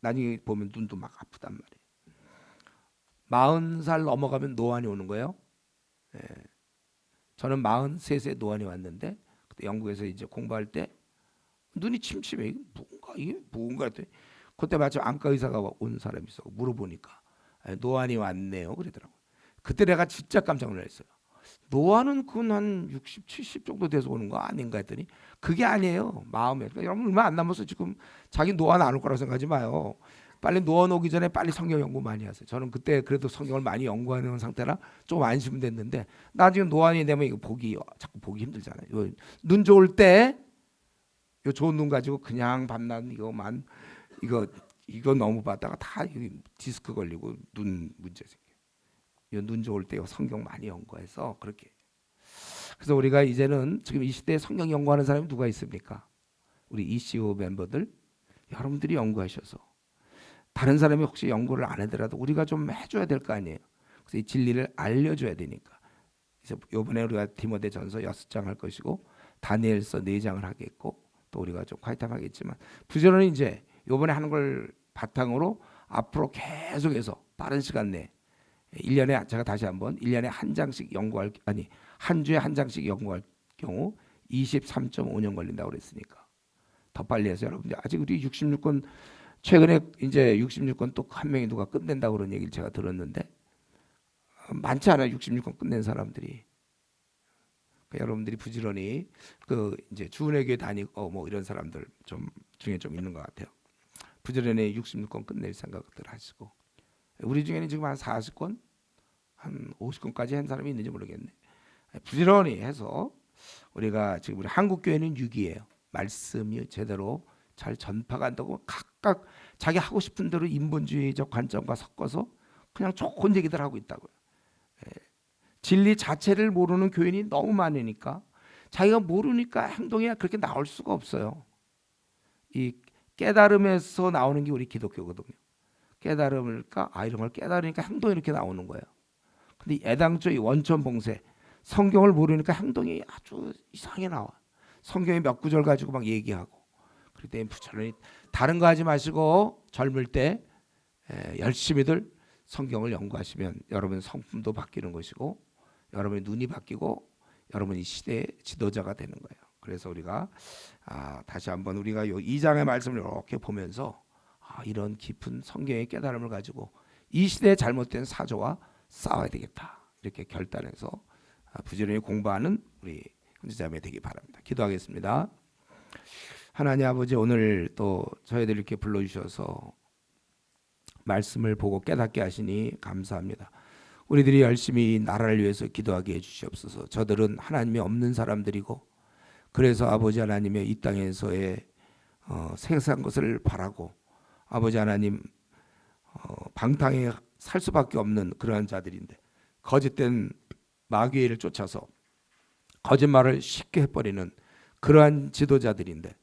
나중에 보면 눈도 막 아프단 말이에요. 40살 넘어가면 노안이 오는 거예요. 예. 저는 43세 노안이 왔는데 그때 영국에서 이제 공부할 때 눈이 침침해. 이게 뭔가 했더니 그때 마침 안과 의사가 온 사람이 있어. 물어보니까 노안이 왔네요. 그러더라고. 그때 내가 진짜 깜짝 놀랐어요. 노안은 그한 60, 70 정도 돼서 오는 거 아닌가 했더니 그게 아니에요. 마음에. 그러니까 여러분 얼마 안 남아서 지금 자기 노안 안 올 거라고 생각하지 마요. 빨리 노안 오기 전에 빨리 성경 연구 많이 하세요. 저는 그때 그래도 성경을 많이 연구하는 상태라 좀 안심됐는데 나중에 노안이 되면 이거 자꾸 보기 힘들잖아요. 눈 좋을 때 요 좋은 눈 가지고 그냥 밤낮 이거만 이거 너무 봤다가 다 디스크 걸리고 눈 문제 생겨요. 눈 좋을 때 성경 많이 연구해서 그렇게. 그래서 우리가 이제는 지금 이 시대에 성경 연구하는 사람이 누가 있습니까? 우리 ECO 멤버들 여러분들이 연구하셔서 다른 사람이 혹시 연구를 안 하더라도 우리가 좀 해줘야 될 거 아니에요. 그래서 이 진리를 알려줘야 되니까. 그래서 이번에 우리가 디모데전서 6장 할 것이고 다니엘서 4장을 하겠고 또 우리가 좀 콰이탐하겠지만 부지런히 이제 이번에 하는 걸 바탕으로 앞으로 계속해서 빠른 시간 내에 1년에 제가 다시 한번 1년에 한 장씩 연구할 한 주에 한 장씩 연구할 경우 23.5년 걸린다고 그랬으니까 더 빨리 해서 여러분들 아직 우리 66권 최근에 이제 66권 또 한 명이 누가 끝낸다고 그런 얘기를 제가 들었는데 많지 않아요. 66권 끝낸 사람들이. 그러니까 여러분들이 부지런히 그 이제 주은혜교회 다니고 뭐 이런 사람들 좀 중에 좀 있는 것 같아요. 부지런히 66권 끝낼 생각들 하시고 우리 중에는 지금 한 40권 한 50권까지 한 사람이 있는지 모르겠네. 부지런히 해서 우리가 지금 우리 한국교회는 6이에요. 말씀이 제대로 잘 전파가 안 되고 각각 자기 하고 싶은 대로 인본주의적 관점과 섞어서 그냥 좋은 얘기들 하고 있다고요. 진리 자체를 모르는 교인이 너무 많으니까 자기가 모르니까 행동이 그렇게 나올 수가 없어요. 이 깨달음에서 나오는 게 우리 기독교거든요. 깨달음을까? 이런 걸 깨달으니까 행동이 이렇게 나오는 거예요. 근데 애당초 이 원천 봉쇄 성경을 모르니까 행동이 아주 이상하게 나와. 성경의 몇 구절 가지고 막 얘기하고 그럴 때 부지런히 다른 거 하지 마시고 젊을 때 열심히들 성경을 연구하시면 여러분 성품도 바뀌는 것이고 여러분의 눈이 바뀌고 여러분이 시대의 지도자가 되는 거예요. 그래서 우리가 다시 한번 우리가 이 2장의 말씀을 이렇게 보면서 이런 깊은 성경의 깨달음을 가지고 이 시대의 잘못된 사조와 싸워야 되겠다. 이렇게 결단해서 부지런히 공부하는 우리 형제자매 되기 바랍니다. 기도하겠습니다. 하나님 아버지 오늘 또 저희들 이렇게 불러주셔서 말씀을 보고 깨닫게 하시니 감사합니다. 우리들이 열심히 나라를 위해서 기도하게 해주시옵소서. 저들은 하나님이 없는 사람들이고 그래서 아버지 하나님의 이 땅에서의 생사한 것을 바라고 아버지 하나님 방탕에 살 수밖에 없는 그러한 자들인데 거짓된 마귀를 쫓아서 거짓말을 쉽게 해버리는 그러한 지도자들인데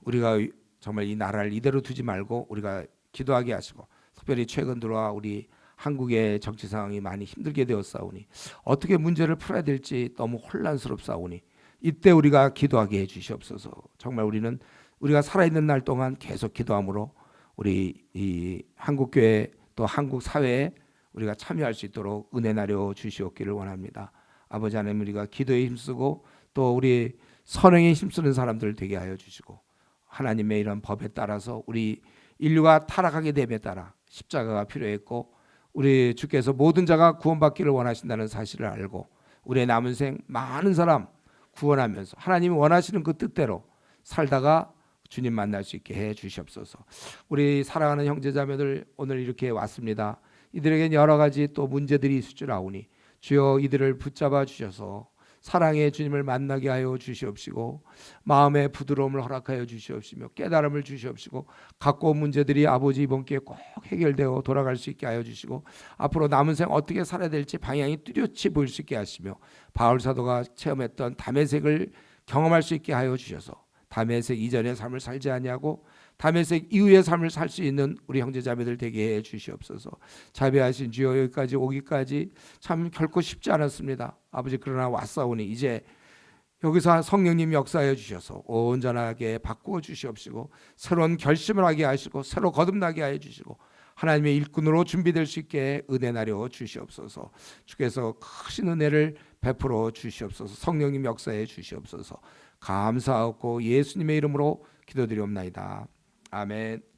우리가 정말 이 나라를 이대로 두지 말고 우리가 기도하게 하시고 특별히 최근 들어와 우리 한국의 정치 상황이 많이 힘들게 되었사오니 어떻게 문제를 풀어야 될지 너무 혼란스럽사오니 이때 우리가 기도하게 해주시옵소서. 정말 우리는 우리가 살아있는 날 동안 계속 기도함으로 우리 이 한국교회 또 한국 사회에 우리가 참여할 수 있도록 은혜 나려 주시옵기를 원합니다. 아버지 하나님 우리가 기도에 힘쓰고 또 우리 선행에 힘쓰는 사람들 되게 하여 주시고 하나님의 이런 법에 따라서 우리 인류가 타락하게 됨에 따라 십자가가 필요했고 우리 주께서 모든 자가 구원받기를 원하신다는 사실을 알고 우리의 남은 생 많은 사람 구원하면서 하나님이 원하시는 그 뜻대로 살다가 주님 만날 수 있게 해 주시옵소서. 우리 사랑하는 형제자매들 오늘 이렇게 왔습니다. 이들에겐 여러 가지 또 문제들이 있을 줄 아오니 주여 이들을 붙잡아 주셔서 사랑의 주님을 만나게 하여 주시옵시고 마음의 부드러움을 허락하여 주시옵시며 깨달음을 주시옵시고 갖고 온 문제들이 아버지 이번 기회에 꼭 해결되어 돌아갈 수 있게 하여 주시고 앞으로 남은 생 어떻게 살아야 될지 방향이 뚜렷이 보일 수 있게 하시며 바울 사도가 체험했던 다메섹을 경험할 수 있게 하여 주셔서 다메섹 이전의 삶을 살지 아니하고 다메섹 이후의 삶을 살 수 있는 우리 형제자매들 되게 해 주시옵소서. 자비하신 주여 여기까지 오기까지 참 결코 쉽지 않았습니다. 아버지 그러나 왔사오니 이제 여기서 성령님 역사해 주셔서 온전하게 바꾸어 주시옵시고 새로운 결심을 하게 하시고 새로 거듭나게 하여 주시고 하나님의 일꾼으로 준비될 수 있게 은혜 나려 주시옵소서. 주께서 크신 은혜를 베풀어 주시옵소서. 성령님 역사해 주시옵소서. 감사하고 예수님의 이름으로 기도드리옵나이다. 아멘.